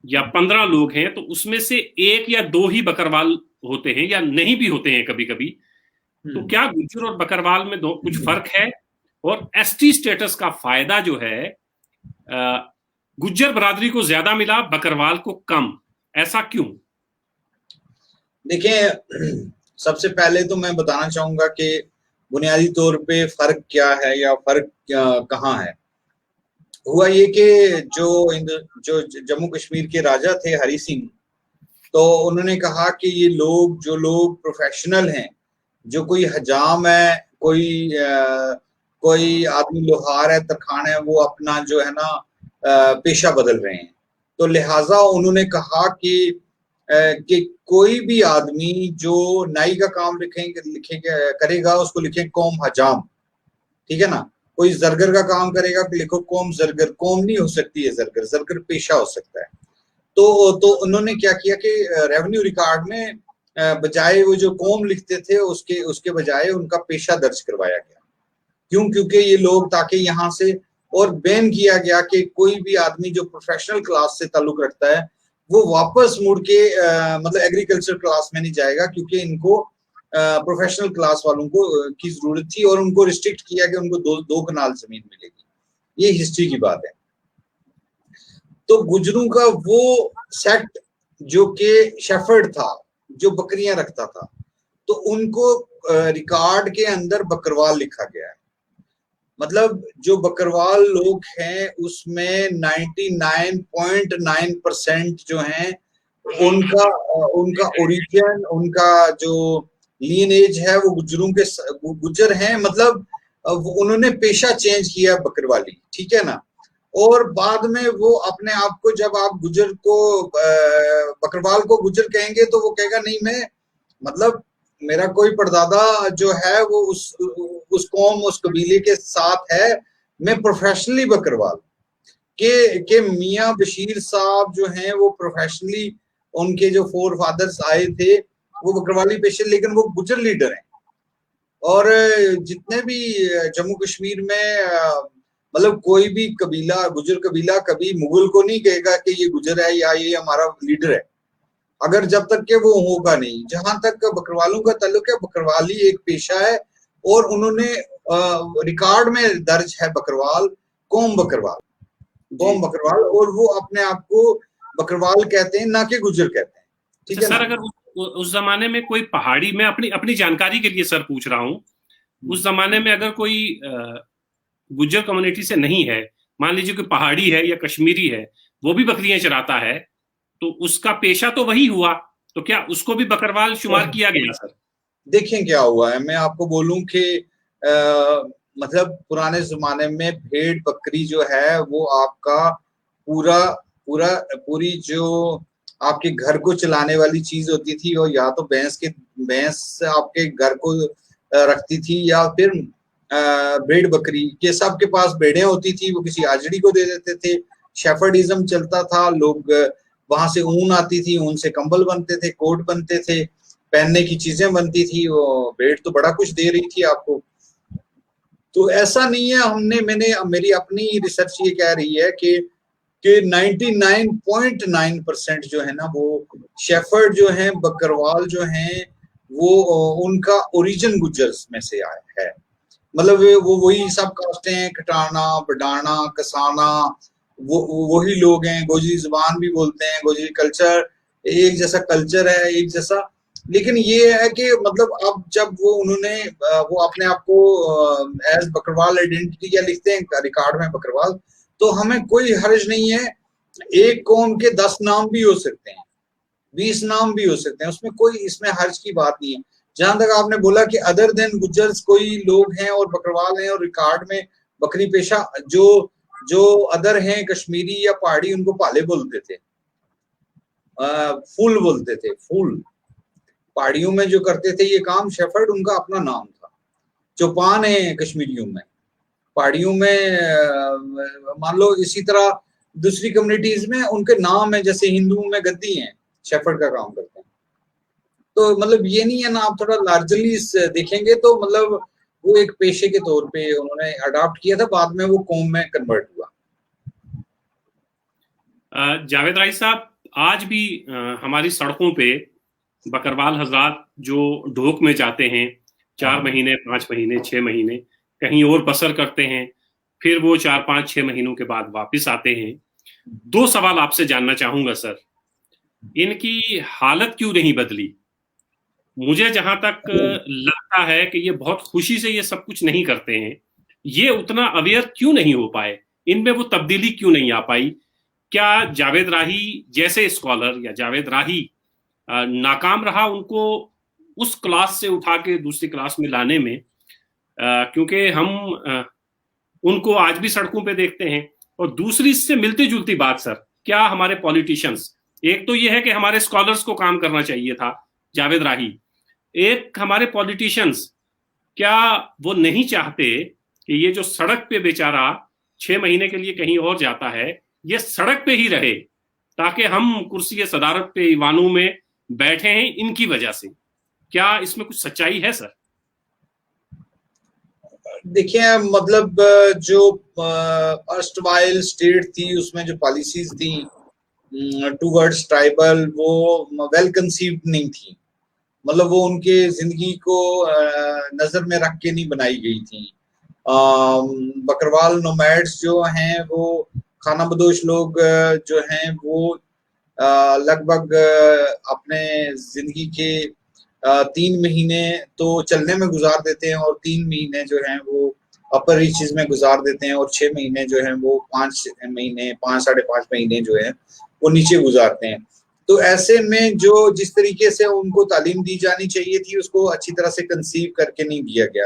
Speaker 1: या 15 लोग हैं, तो उसमें से 1 या 2 ही बकरवाल होते हैं या नहीं भी होते हैं कभी कभी। तो क्या गुज्जर और बकरवाल में कुछ फर्क है? और एसटी स्टेटस का फायदा जो है गुज्जर बरादरी को ज्यादा मिला, बकरवाल को कम, ऐसा क्यों?
Speaker 2: देखिए, सबसे पहले तो मैं बताना चाहूंगा कि बुनियादी तौर पे फर्क क्या है या फर्क कहाँ है। हुआ ये कि जो जम्मू कश्मीर के राजा थे हरि सिंह, तो उन्होंने कहा कि ये जो लोग प्रोफेशनल हैं, जो कोई हजाम है, कोई आदमी लोहार है, तरखान है, वो अपना जो है ना पेशा बदल रहे हैं। तो लिहाजा उन्होंने कहा कि कोई भी आदमी जो नाई का काम करेगा उसको लिखें कौम हजाम, ठीक है ना। कोई जरगर का काम करेगा तो लिखो कौम जरगर। कौम नहीं हो सकती है जरगर, जरगर पेशा हो सकता है। तो उन्होंने क्या किया कि रेवेन्यू रिकॉर्ड में बजाय वो जो कौम लिखते थे उसके बजाय उनका पेशा दर्ज करवाया गया। क्यों? क्योंकि ये लोग ताकि यहाँ से, और बैन किया गया कि कोई भी आदमी जो प्रोफेशनल क्लास से ताल्लुक रखता है वो वापस मुड़ के मतलब एग्रीकल्चर क्लास में नहीं जाएगा, क्योंकि इनको प्रोफेशनल क्लास वालों को की जरूरत थी और उनको रिस्ट्रिक्ट किया कि उनको दो कनाल जमीन मिलेगी। ये हिस्ट्री की बात है। तो गुजरों का वो सेट जो कि शेफर्ड था, जो बकरियां रखता था, तो उनको रिकॉर्ड के अंदर बकरवाल लिखा गया है। मतलब जो बकरवाल लोग हैं उसमें 99.9% जो हैं उनका ओरिजिन, उनका जो लीनेज है वो गुज्जर हैं। मतलब उन्होंने पेशा चेंज किया बकरवाली, ठीक है ना। और बाद में वो अपने आप को, जब आप गुजर को बकरवाल को गुजर कहेंगे तो वो कहेगा नहीं, मैं मतलब मेरा कोई परदादा जो है वो उस कौम, उस कबीले के साथ है, मैं प्रोफेशनली बकरवाल के मियाँ बशीर साहब जो हैं वो प्रोफेशनली, उनके जो फोर फादर्स आए थे वो बकरवाली पेशे, लेकिन वो गुजर लीडर हैं। और जितने भी जम्मू कश्मीर में मतलब कोई भी कबीला, गुजर कबीला कभी मुगल को नहीं कहेगा कि ये गुजर है या ये हमारा लीडर है, अगर जब तक के वो होगा नहीं। जहां तक बकरवालों का ताल्लुक है, बकरवाली एक पेशा है और उन्होंने रिकॉर्ड में दर्ज है बकरवाल, कौम बकरवाल, कौम बकरवाल, और वो अपने आप को बकरवाल कहते हैं, ना कि गुजर कहते हैं। ठीक है
Speaker 1: सर, अगर उस जमाने में कोई पहाड़ी, मैं अपनी जानकारी के लिए सर पूछ रहा हूँ, उस जमाने में अगर कोई गुज्जर कम्युनिटी से नहीं है, मान लीजिए कोई पहाड़ी है या कश्मीरी है, वो भी बकरियां चराता है, तो उसका पेशा तो वही हुआ, तो क्या उसको भी बकरवाल शुमार किया गया सर?
Speaker 2: देखें क्या हुआ है, मैं आपको बोलूं कि मतलब पुराने जमाने में भेड़ बकरी जो है वो आपका पूरी जो आपके घर को चलाने वाली चीज होती थी, और या तो भैंस आपके घर को रखती थी, या फिर भेड़ बकरी के सबके पास भेड़ें होती थी, वो किसी आजड़ी को दे देते थे। शेफर्डिज्म चलता था, लोग वहां से ऊन आती थी, ऊन से कंबल बनते थे, कोट बनते थे, पहनने की चीजें बनती थी। वो भेड़ तो बड़ा कुछ दे रही थी आपको। तो ऐसा नहीं है, मेरी अपनी रिसर्च ये कह रही है कि 99.9% जो है ना वो शेफर्ड जो है, बकरवाल जो है, वो उनका ओरिजिन गुज्जर्स में से आया है। मतलब वो वही सब कास्टें हैं, खटाना, बडाना, कसाना, वो वही लोग हैं। गोजरी जुबान भी बोलते हैं, गोजरी कल्चर, एक जैसा कल्चर है, एक जैसा। लेकिन ये है कि मतलब अब जब वो अपने आप को एज बकरवाल आइडेंटिटी या लिखते हैं रिकॉर्ड में बकरवाल, तो हमें कोई हर्ज नहीं है। एक कौम के 10 नाम भी हो सकते हैं, 20 नाम भी हो सकते हैं, उसमें कोई इसमें हर्ज की बात नहीं है। जहां तक आपने बोला कि अदर देन गुज्जर्स कोई लोग हैं और बकरवाल हैं और रिकॉर्ड में बकरी पेशा, जो अदर हैं कश्मीरी या पहाड़ी, उनको पाले बोलते थे, फूल बोलते थे, फूल। पहाड़ियों में जो करते थे ये काम शेफर्ड, उनका अपना नाम था। चौपान है कश्मीरियों में, पहाड़ियों में मान लो इसी तरह दूसरी कम्युनिटीज में उनके नाम है, जैसे हिंदुओं में गद्दी हैं, शेफर्ड का काम करते हैं। तो मतलब ये नहीं है ना, आप थोड़ा लार्जली देखेंगे तो मतलब वो एक पेशे के तौर पे उन्होंने अडॉप्ट किया था, बाद में वो कौम में कन्वर्ट हुआ।
Speaker 1: जावेद राही साहब, आज भी हमारी सड़कों पे बकरवाल हजरात जो ढोक में जाते हैं, 4 महीने, 5 महीने, 6 महीने कहीं और बसर करते हैं, फिर वो 4, 5, 6 महीनों के बाद वापस आते हैं। 2 सवाल आपसे जानना चाहूंगा सर, इनकी हालत क्यों नहीं बदली? मुझे जहां तक लगता है कि ये बहुत खुशी से ये सब कुछ नहीं करते हैं, ये उतना अवेयर क्यों नहीं हो पाए, इनमें वो तब्दीली क्यों नहीं आ पाई? क्या जावेद राही जैसे स्कॉलर या जावेद राही नाकाम रहा उनको उस क्लास से उठा के दूसरी क्लास में लाने में? क्योंकि हम उनको आज भी सड़कों पे देखते हैं। और दूसरी इससे मिलती जुलती बात सर, क्या हमारे पॉलिटिशियंस, एक तो ये है कि हमारे स्कॉलर्स को काम करना चाहिए था, जावेद राही, एक हमारे पॉलिटिशियंस, क्या वो नहीं चाहते कि ये जो सड़क पे बेचारा 6 महीने के लिए कहीं और जाता है, ये सड़क पे ही रहे, ताकि हम कुर्सी सदारत पे ईवानों में बैठे हैं इनकी वजह से? क्या इसमें कुछ सच्चाई है सर?
Speaker 2: देखिए, मतलब जो अर्स्टवाइल स्टेट थी, उसमें जो पॉलिसीज थी टूवर्ड्स ट्राइबल, वो वेल कंसीव्ड नहीं थी। मतलब वो उनके जिंदगी को नजर में रख के नहीं बनाई गई थी। बकरवाल नोमैड्स जो हैं, वो खाना बदोश लोग जो हैं, वो लगभग अपने जिंदगी के 3 महीने तो चलने में गुजार देते हैं, और 3 महीने जो हैं वो अपर रीचेस में गुजार देते हैं, और 6 महीने जो हैं वो 5 महीने, 5-5.5 महीने जो है वो नीचे गुजारते हैं। तो ऐसे में जो जिस तरीके से उनको तालीम दी जानी चाहिए थी, उसको अच्छी तरह से कंसीव करके नहीं दिया गया।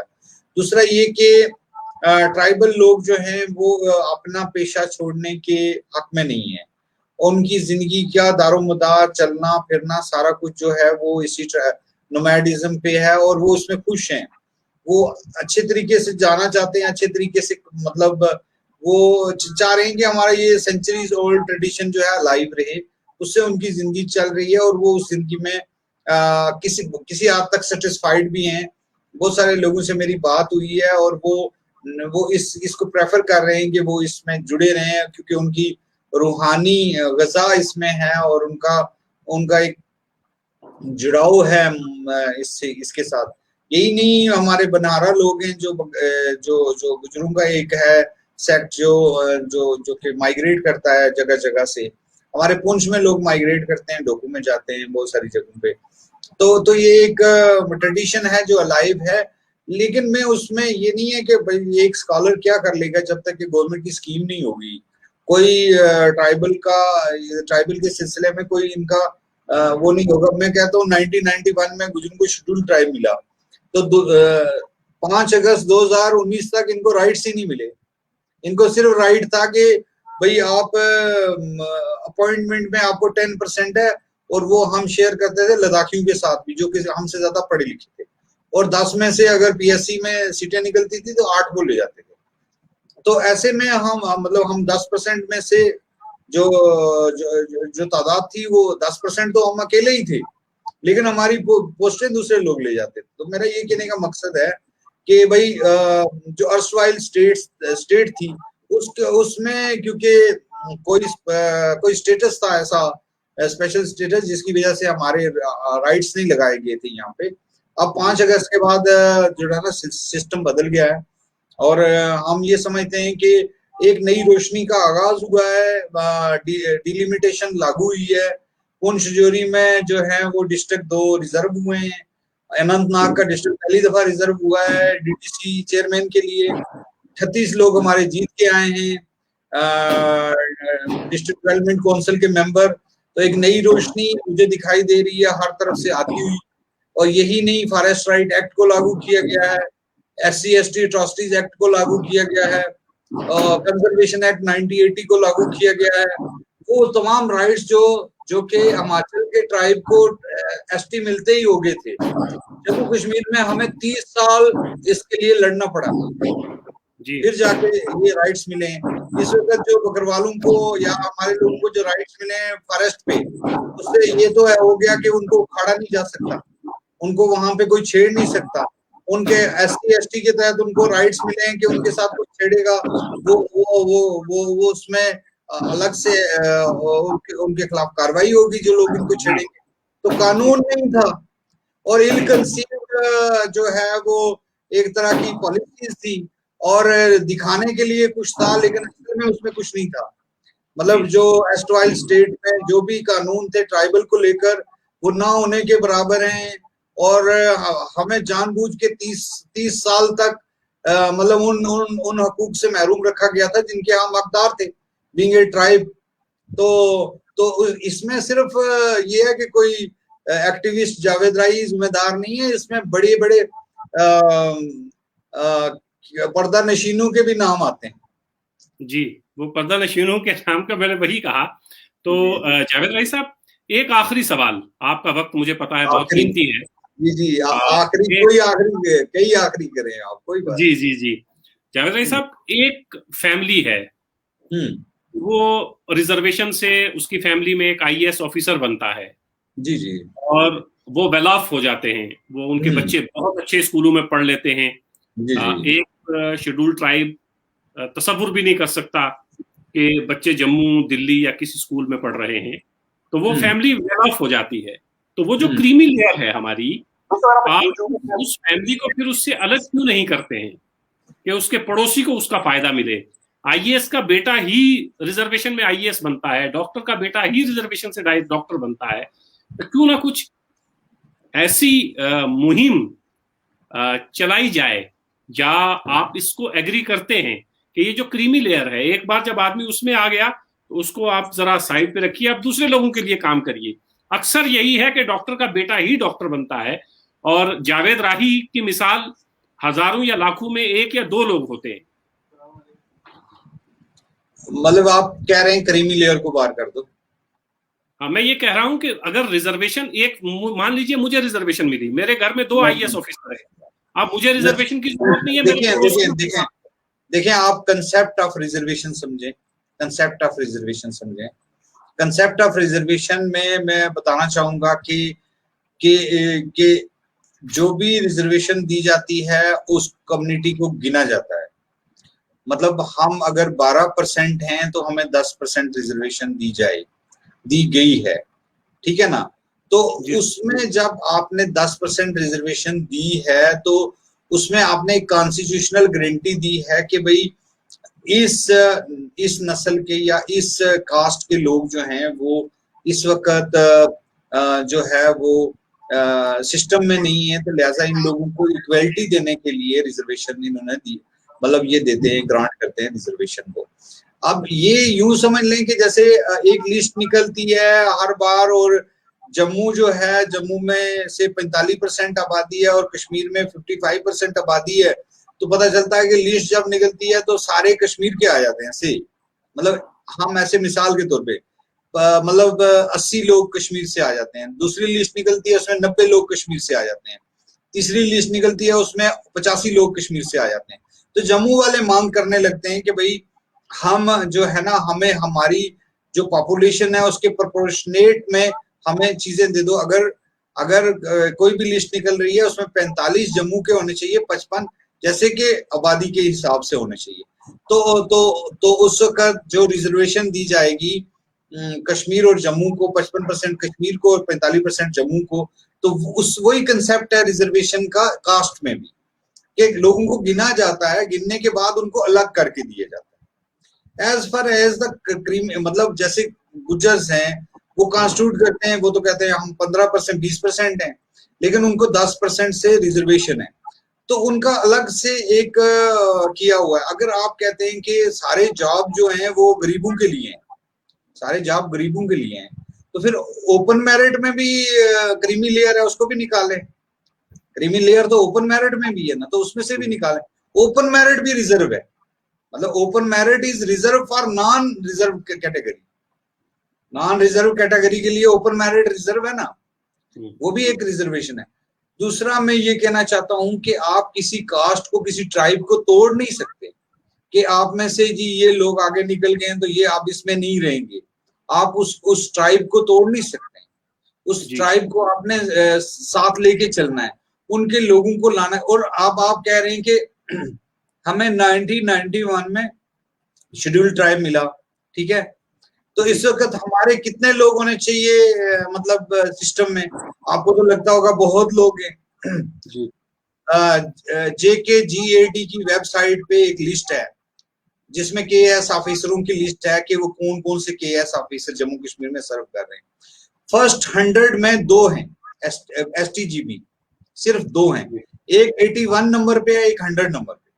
Speaker 2: दूसरा ये कि ट्राइबल लोग जो हैं वो अपना पेशा छोड़ने के हक में नहीं है। उनकी जिंदगी का दारोमदार चलना फिरना सारा कुछ जो है वो इसी नोमैडिज्म पे है और वो उसमें खुश हैं। वो अच्छे तरीके से जाना चाहते हैं, अच्छे तरीके से मतलब वो चाह रहे हैं कि हमारा ये सेंचुरीज ओल्ड ट्रेडिशन जो है लाइव रहे, उससे उनकी जिंदगी चल रही है और वो उस जिंदगी में किसी हद तक सेटिस्फाइड भी हैं। बहुत सारे लोगों से मेरी बात हुई है और वो इसको प्रेफर कर रहे हैं कि वो इसमें जुड़े रहे हैं, क्योंकि उनकी रूहानी ग़िज़ा इसमें है और उनका एक जुड़ाव है इससे, इसके साथ। यही नहीं, हमारे बनारा लोग हैं जो गुजरों का एक है सेक्ट जो कि माइग्रेट करता है जगह जगह से। हमारे पुंछ में लोग माइग्रेट करते हैं, डोकू में जाते हैं, बहुत सारी जगहों पे। तो ये एक ट्रेडिशन है जो अलाइव है, लेकिन मैं उसमें ये नहीं है कि भाई एक स्कॉलर क्या कर लेगा जब तक कि गवर्नमेंट की स्कीम नहीं होगी। कोई ट्राइबल के सिलसिले में कोई इनका वो नहीं होगा। मैं कहता हूँ 1991 में गुजरों को शेड्यूल ट्राइब मिला, तो 5 अगस्त 2019 तक इनको राइट्स ही नहीं मिले। इनको सिर्फ राइट था कि भाई आप अपॉइंटमेंट में आपको 10% है, और वो हम शेयर करते थे लद्दाखियों के साथ भी जो कि हमसे ज्यादा पढ़े लिखे थे, और 10 में से अगर पीएससी में सीटें निकलती थी तो 8 को ले जाते थे। तो ऐसे में हम 10% में से जो तादाद थी वो 10% तो हम अकेले ही थे, लेकिन हमारी पोस्टें दूसरे लोग ले जाते थे। तो मेरा ये कहने का मकसद है कि भाई जो अर्सवाइल स्टेट थी उसमें क्योंकि कोई स्टेटस था ऐसा, स्पेशल स्टेटस, जिसकी वजह से हमारे राइट्स नहीं लगाए गए थे यहाँ पे। अब 5 अगस्त के बाद जो है ना सिस्टम बदल गया है और हम ये समझते हैं कि एक नई रोशनी का आगाज हुआ है, डिलिमिटेशन लागू हुई है। पुंछ जोरी में जो है वो डिस्ट्रिक्ट 2 रिजर्व हुए हैं। अनंतनाग का डिस्ट्रिक्ट पहली दफा रिजर्व हुआ है डीटीसी चेयरमैन के लिए। 36 लोग हमारे जीत के आए हैं डिस्ट्रिक्ट डेवलपमेंट काउंसिल के मेंबर। तो एक नई रोशनी मुझे दिखाई दे रही है हर तरफ से आती हुई। और यही नहीं, फॉरेस्ट राइट एक्ट को लागू किया गया है, SC/ST एट्रॉसिटीज एक्ट को लागू किया गया है, कंजर्वेशन एक्ट 1980 को लागू किया गया है। वो तमाम राइट्स जो कि हिमाचल के ट्राइब को ST मिलते ही हो गए थे। जम्मू कश्मीर में हमें 30 साल इसके लिए लड़ना पड़ा, फिर जाके ये राइट्स मिले। इस वक्त जो बकरवालों को या हमारे लोगों को जो राइट्स मिले फॉरेस्ट पे, उससे ये तो है हो गया कि उनको उखाड़ा नहीं जा सकता, उनको वहां पे कोई छेड़ नहीं सकता। उनके SC/ST के तहत उनको राइट्स मिले हैं कि उनके साथ कोई छेड़ेगा वो उसमें अलग से उनके खिलाफ कार्रवाई होगी जो लोग इनको छेड़ेंगे। तो कानून नहीं था और इल कंसीव्ड जो है वो एक तरह की पॉलिसीज थी और दिखाने के लिए कुछ था, लेकिन असल में उसमें कुछ नहीं था। मतलब जो एस्टवाइल स्टेट में जो भी कानून थे ट्राइबल को लेकर वो ना होने के बराबर हैं। और हमें जानबूझ के 30 साल तक मतलब उन हकूक से महरूम रखा गया था जिनके हम हकदार थे, बीइंग ए ट्राइब। तो इसमें सिर्फ ये है कि कोई एक्टिविस्ट जावेद राही जिम्मेदार नहीं है, इसमें बड़े बड़े पर्दा नशीनों के भी नाम आते हैं।
Speaker 1: जी, वो पर्दा नशीनों के नाम का मैंने वही कहा। तो जावेद राही साहब, एक आखिरी सवाल, आपका वक्त मुझे पता है बहुत कीमती है।
Speaker 2: जी कई आखिरी करें आप, कोई बात।
Speaker 1: जी जावेद राही साहब, एक फैमिली है, वो रिजर्वेशन से उसकी फैमिली में एक IAS ऑफिसर बनता है।
Speaker 2: जी
Speaker 1: और वो वेल ऑफ हो जाते हैं, वो उनके बच्चे बहुत अच्छे स्कूलों में पढ़ लेते हैं। एक शेड्यूल ट्राइब तसव्वुर भी नहीं कर सकता कि बच्चे जम्मू, दिल्ली या किसी स्कूल में पढ़ रहे हैं। तो वो फैमिली वेल ऑफ हो जाती है। तो वो जो क्रीमी लेयर है हमारी, आप उस फैमिली को फिर उससे अलग क्यों नहीं करते हैं कि उसके पड़ोसी को उसका फायदा मिले? IAS का बेटा ही रिजर्वेशन में IAS बनता है, डॉक्टर का बेटा ही रिजर्वेशन से डॉक्टर बनता है। तो क्यों ना कुछ ऐसी मुहिम चलाई जाए, या आप इसको एग्री करते हैं कि ये जो क्रीमी लेयर है, एक बार जब आदमी उसमें आ गया तो उसको आप जरा साइड पे रखिए, आप दूसरे लोगों के लिए काम करिए। अक्सर यही है कि डॉक्टर का बेटा ही डॉक्टर बनता है, और जावेद राही की मिसाल हजारों या लाखों में 1 या 2 लोग होते हैं।
Speaker 2: मतलब आप कह रहे हैं क्रीमी लेयर को बाहर कर दो?
Speaker 1: हाँ, मैं ये कह रहा हूं कि अगर रिजर्वेशन एक, मान लीजिए मुझे रिजर्वेशन मिली, मेरे घर में 2 आईएएस
Speaker 2: नहीं,
Speaker 1: ऑफिसर है, अब मुझे रिजर्वेशन की जरूरत नहीं है, मेरे
Speaker 2: देखिए
Speaker 1: पड़ोसी
Speaker 2: देखिए
Speaker 1: को
Speaker 2: देखिए देखिए, आप कंसेप्ट ऑफ रिजर्वेशन समझें, कंसेप्ट ऑफ रिजर्वेशन समझें। कंसेप्ट ऑफ रिजर्वेशन में मैं बताना चाहूंगा कि जो भी रिजर्वेशन दी जाती है उस कम्युनिटी को गिना जाता है। मतलब हम अगर 12% हैं तो हमें 10% रिजर्वेशन दी गई है, ठीक है ना? तो
Speaker 1: जी
Speaker 2: उसमें जब आपने 10% रिजर्वेशन दी है तो उसमें आपने एक कॉन्स्टिट्यूशनल गारंटी दी है कि भाई इस नस्ल के या इस कास्ट के लोग जो हैं वो इस वक्त जो है वो सिस्टम में नहीं है, तो लिहाजा इन लोगों को इक्वलिटी देने के लिए रिजर्वेशन इन्होंने दी, मतलब ये देते हैं, ग्रांट करते हैं रिजर्वेशन को। अब ये यूं समझ लें कि जैसे एक लिस्ट निकलती है हर बार, और जम्मू जो है, जम्मू में से 45% आबादी है और कश्मीर में 55% आबादी है, तो पता चलता है कि लिस्ट जब निकलती है तो सारे कश्मीर के आ जाते हैं ऐसे, मतलब हम ऐसे मिसाल के तौर पे मतलब 80 लोग कश्मीर से आ जाते हैं। दूसरी लिस्ट निकलती है उसमें 90 लोग कश्मीर से आ जाते हैं। तीसरी लिस्ट निकलती है उसमें 85 लोग कश्मीर से आ जाते हैं। तो जम्मू वाले मांग करने लगते हैं कि भाई हम जो है ना, हमें हमारी जो पॉपुलेशन है उसके प्रोपोर्शनेट में हमें चीजें दे दो। अगर अगर कोई भी लिस्ट निकल रही है उसमें 45 जम्मू के होने चाहिए, 55 जैसे कि आबादी के हिसाब से होने चाहिए। तो उस वक्त जो रिजर्वेशन दी जाएगी कश्मीर और जम्मू को, 55% कश्मीर को और 45% जम्मू को, तो उस वही कंसेप्ट है रिजर्वेशन का कास्ट में भी, कि लोगों को गिना जाता है, गिनने के बाद उनको अलग करके दिया जाता है। As far as the cream, मतलब जैसे गुजर्स हैं वो कॉन्स्टिट्यूट करते हैं, वो तो कहते हैं हम 15% 20% हैं, लेकिन उनको 10% से रिजर्वेशन है, तो उनका अलग से एक किया हुआ है। अगर आप कहते हैं कि सारे जॉब जो हैं वो गरीबों के लिए हैं, सारे जॉब गरीबों के लिए हैं, तो फिर ओपन मेरिट में भी क्रीमी लेयर है उसको भी निकालें। क्रीमी लेयर तो ओपन मेरिट में भी है ना, तो उसमें से भी निकालें। ओपन मेरिट भी रिजर्व है, मतलब open merit is reserve for non reserve category. Non reserve category के लिए ओपन मेरिट रिजर्व है ना, वो भी एक रिजर्वेशन है। दूसरा मैं ये कहना चाहता हूं कि आप किसी कास्ट को, किसी ट्राइब को तोड़ नहीं सकते कि आप में से जी ये लोग आगे निकल गए हैं तो ये आप इसमें नहीं रहेंगे। आप उस ट्राइब को तोड़ नहीं सकते, उस
Speaker 1: जी
Speaker 2: ट्राइब को आपने साथ लेके चलना है, उनके लोगों को लाना है। और आप कह रहे हैं कि हमें 1991 में शेड्यूल ट्राइब मिला, ठीक है, तो इस वक्त हमारे कितने लोग होने चाहिए मतलब सिस्टम में? आपको तो लगता होगा बहुत लोग हैं।
Speaker 1: जी
Speaker 2: JKGAD की वेबसाइट पे एक लिस्ट है जिसमें KS ऑफिसरों की लिस्ट है कि वो कौन कौन से KS ऑफिसर जम्मू कश्मीर में सर्व कर रहे हैं। फर्स्ट 100 में 2 हैं STGB, सिर्फ 2 हैं, एक 81 नंबर पे है, एक 100 नंबर पे,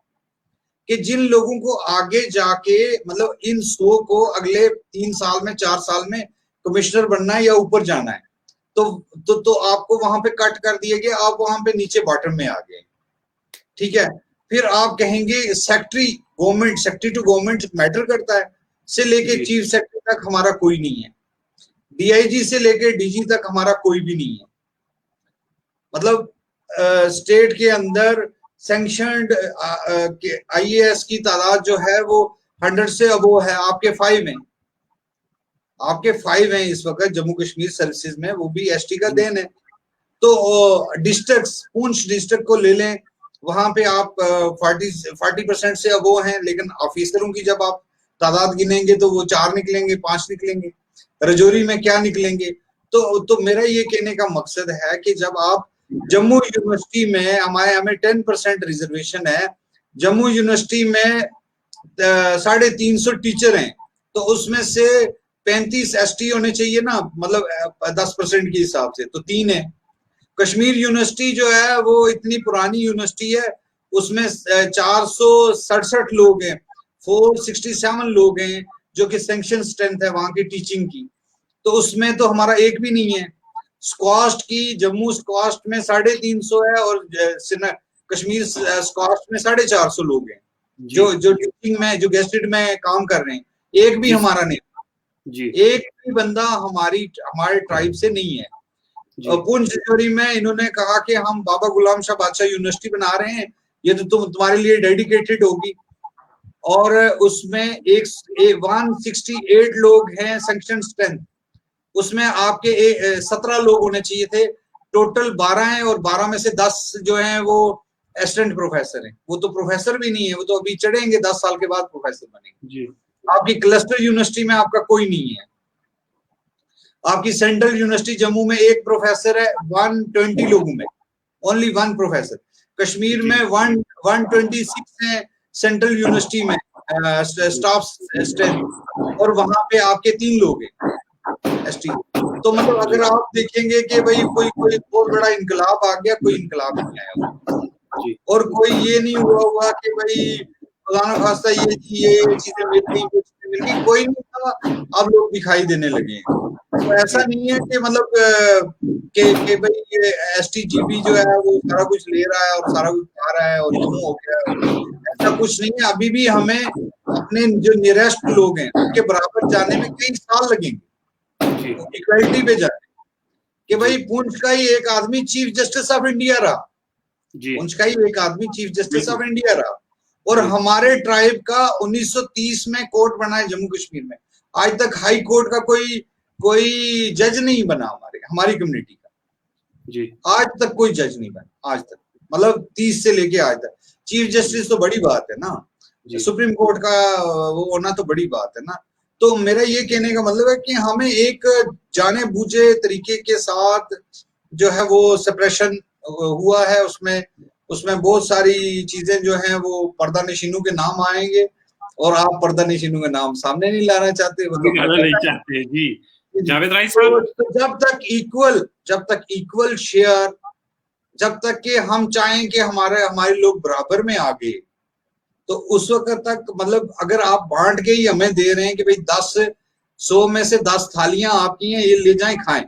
Speaker 2: कि जिन लोगों को आगे जाके मतलब इन 100 को अगले 3 साल में 4 साल में कमिश्नर बनना है या ऊपर जाना है, तो आपको वहां पे कट कर दिए गए, आप वहां पे नीचे बॉटम में आ गए, ठीक है। फिर आप कहेंगे secretary government, secretary to government matter करता है, से लेके चीफ सेक्रेटरी तक हमारा कोई नहीं है, DIG से लेके DG तक हमारा कोई भी नहीं है। मतलब स्टेट के अंदर सैंक्शनड IAS की तादाद जो है वो 100 से अबो है, आपके 5 हैं, आपके 5 हैं इस वक्त जम्मू कश्मीर सर्विसेज में, वो भी ST का देन है। तो डिस्ट्रिक्ट, पूंछ डिस्ट्रिक्ट को ले लें, वहां पे आप 40% से अबो हैं, लेकिन ऑफिसरों की जब आप तादाद गिनेंगे तो वो 4 निकलेंगे, 5 निकलेंगे। रजौरी में क्या निकलेंगे? तो मेरा ये कहने का मकसद है कि जब आप जम्मू यूनिवर्सिटी में हमें 10% रिजर्वेशन है, जम्मू यूनिवर्सिटी में 350 टीचर हैं, तो उसमें से 35 ST होने चाहिए ना, मतलब 10% के हिसाब से तो 3 है। कश्मीर यूनिवर्सिटी जो है वो इतनी पुरानी यूनिवर्सिटी है, उसमें 467 लोग हैं, 467 लोग हैं जो कि सैंक्शन स्ट्रेंथ है वहां की टीचिंग की, तो उसमें तो हमारा एक भी नहीं है। स्क्वास्ट की, जम्मू स्क्वास्ट में 350 है और कश्मीर स्क्वास्ट में 450 लोग हैं जो टीचिंग में, जो गेस्टेड में काम कर रहे हैं, एक भी हमारा नहीं,
Speaker 1: जी
Speaker 2: एक भी बंदा हमारे ट्राइब से नहीं है।
Speaker 1: जी
Speaker 2: पुंछ राजौरी में इन्होंने कहा कि हम बाबा गुलाम शाह बादशाह यूनिवर्सिटी बना रहे हैं, ये तो तुम्हारे लिए डेडिकेटेड होगी, और उसमें 168 लोग हैं सैंक्शन स्ट्रेंथ, उसमें आपके 17 लोग होने चाहिए थे, टोटल 12 हैं, और 12 में से 10 जो हैं वो असिस्टेंट प्रोफेसर हैं, वो तो प्रोफेसर भी नहीं है, वो तो अभी चढ़ेंगे 10 साल के बाद प्रोफेसर बनेंगे।
Speaker 1: जी
Speaker 2: आपकी क्लस्टर यूनिवर्सिटी में आपका कोई नहीं है, आपकी सेंट्रल यूनिवर्सिटी जम्मू में एक प्रोफेसर है 120 लोगों में, ओनली 1 प्रोफेसर। कश्मीर में 126 है सेंट्रल यूनिवर्सिटी में स्टाफ स्ट्रेंथ, और वहां पे आपके 3 लोग हैं एसटी। तो मतलब अगर आप देखेंगे कि भाई कोई बहुत बड़ा इनकलाब आ गया, कोई इनकलाब नहीं आया, और कोई ये नहीं हुआ कि भाई खुदा न खास्ता ये चीजें मिल गई, कोई नहीं था, अब लोग दिखाई देने लगे। तो ऐसा नहीं है कि मतलब कि भाई ये एसटीजीबी जो है वो सारा कुछ ले रहा है और सारा कुछ खा रहा है और यूं हो गया, ऐसा कुछ नहीं है। अभी भी हमें अपने जो नियरेस्ट लोग हैं उनके बराबर जाने में कई साल लगेंगे, इक्वालिटी पे जाने, कि भाई पुंछ का ही एक आदमी चीफ जस्टिस ऑफ इंडिया रहा, पुंछ का ही एक आदमी चीफ जस्टिस ऑफ इंडिया रहा, और हमारे ट्राइब का 1930 में कोर्ट बना है जम्मू कश्मीर में, आज तक हाई कोर्ट का कोई जज नहीं बना हमारी कम्युनिटी का जी, आज तक कोई जज नहीं बना, आज तक, मतलब 30 से लेके आज तक। चीफ जस्टिस तो बड़ी बात है ना, सुप्रीम कोर्ट का वो होना तो बड़ी बात है ना। तो मेरा ये कहने का मतलब है कि हमें एक जाने बूझे तरीके के साथ जो है वो सप्रेशन हुआ है, उसमें बहुत सारी चीजें जो हैं वो पर्दा नशीनों के नाम आएंगे, और आप पर्दा नशीनों का नाम सामने नहीं लाना चाहते,
Speaker 1: नहीं चाहते जी जावेद राय साहब।
Speaker 2: तो जब तक इक्वल शेयर, जब तक कि हम चाहें कि हमारे लोग बराबर में आ गए, तो उस वक्त तक मतलब अगर आप बांट के ही हमें दे रहे हैं कि भाई 100 में से 10 थालियां आपकी हैं, ये ले जाएं खाएं,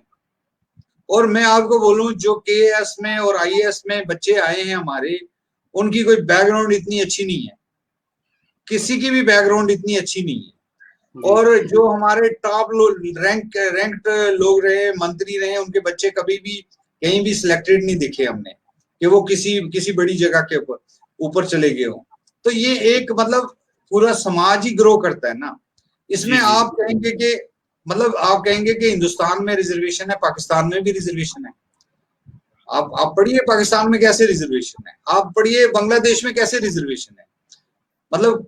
Speaker 2: और मैं आपको बोलूं जो केएएस में और आईएएस में बच्चे आए हैं हमारे, उनकी कोई बैकग्राउंड इतनी अच्छी नहीं है, किसी की भी बैकग्राउंड इतनी अच्छी नहीं है, और जो हमारे टॉप रैंक्ड लोग रहे, मंत्री रहे, उनके बच्चे कभी भी कहीं भी सिलेक्टेड नहीं दिखे हमने कि वो किसी बड़ी जगह के ऊपर चले गए हो। तो ये एक मतलब पूरा समाज ही ग्रो करता है ना इसमें। आप कहेंगे कि मतलब आप कहेंगे कि हिंदुस्तान में रिजर्वेशन है, पाकिस्तान में भी रिजर्वेशन है। आप पढ़िए पाकिस्तान में कैसे रिजर्वेशन है, आप पढ़िए बांग्लादेश में कैसे रिजर्वेशन है। मतलब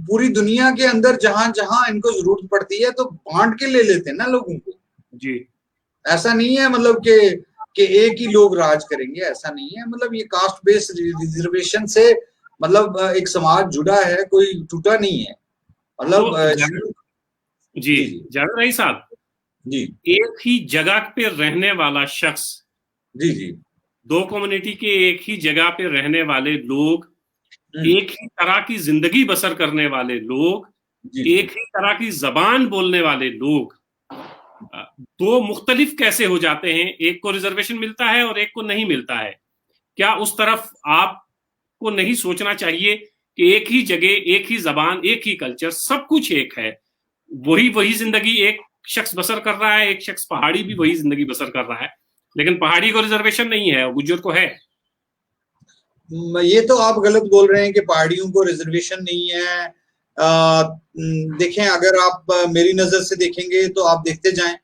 Speaker 2: पूरी दुनिया के अंदर जहां जहां इनको जरूरत पड़ती है तो बांट के ले लेते हैं ना लोगों को जी। ऐसा नहीं है मतलब कि एक ही लोग राज करेंगे, ऐसा नहीं है। मतलब ये कास्ट बेस्ड रिजर्वेशन से मतलब एक समाज जुड़ा है, कोई टूटा नहीं है। मतलब
Speaker 1: तो जी जावेद राय साहब जी, एक ही जगह पे रहने वाला शख्स, जी जी, 2 कम्युनिटी के एक ही जगह पे रहने वाले लोग, एक ही तरह की जिंदगी बसर करने वाले लोग, एक ही तरह की जबान बोलने वाले लोग, 2 मुख्तलिफ कैसे हो जाते हैं? एक को रिजर्वेशन मिलता है और एक को नहीं मिलता है। क्या उस तरफ आपको नहीं सोचना चाहिए कि एक ही जगह, एक ही जबान, एक ही कल्चर, सब कुछ एक है, वही जिंदगी एक शख्स बसर कर रहा है, एक शख्स पहाड़ी भी वही जिंदगी बसर कर रहा है, लेकिन पहाड़ी को रिजर्वेशन नहीं है, गुज्जर को है।
Speaker 2: ये तो आप गलत बोल रहे हैं कि पहाड़ियों को रिजर्वेशन नहीं है। देखें, अगर आप मेरी नजर से देखेंगे तो आप देखते जाएं,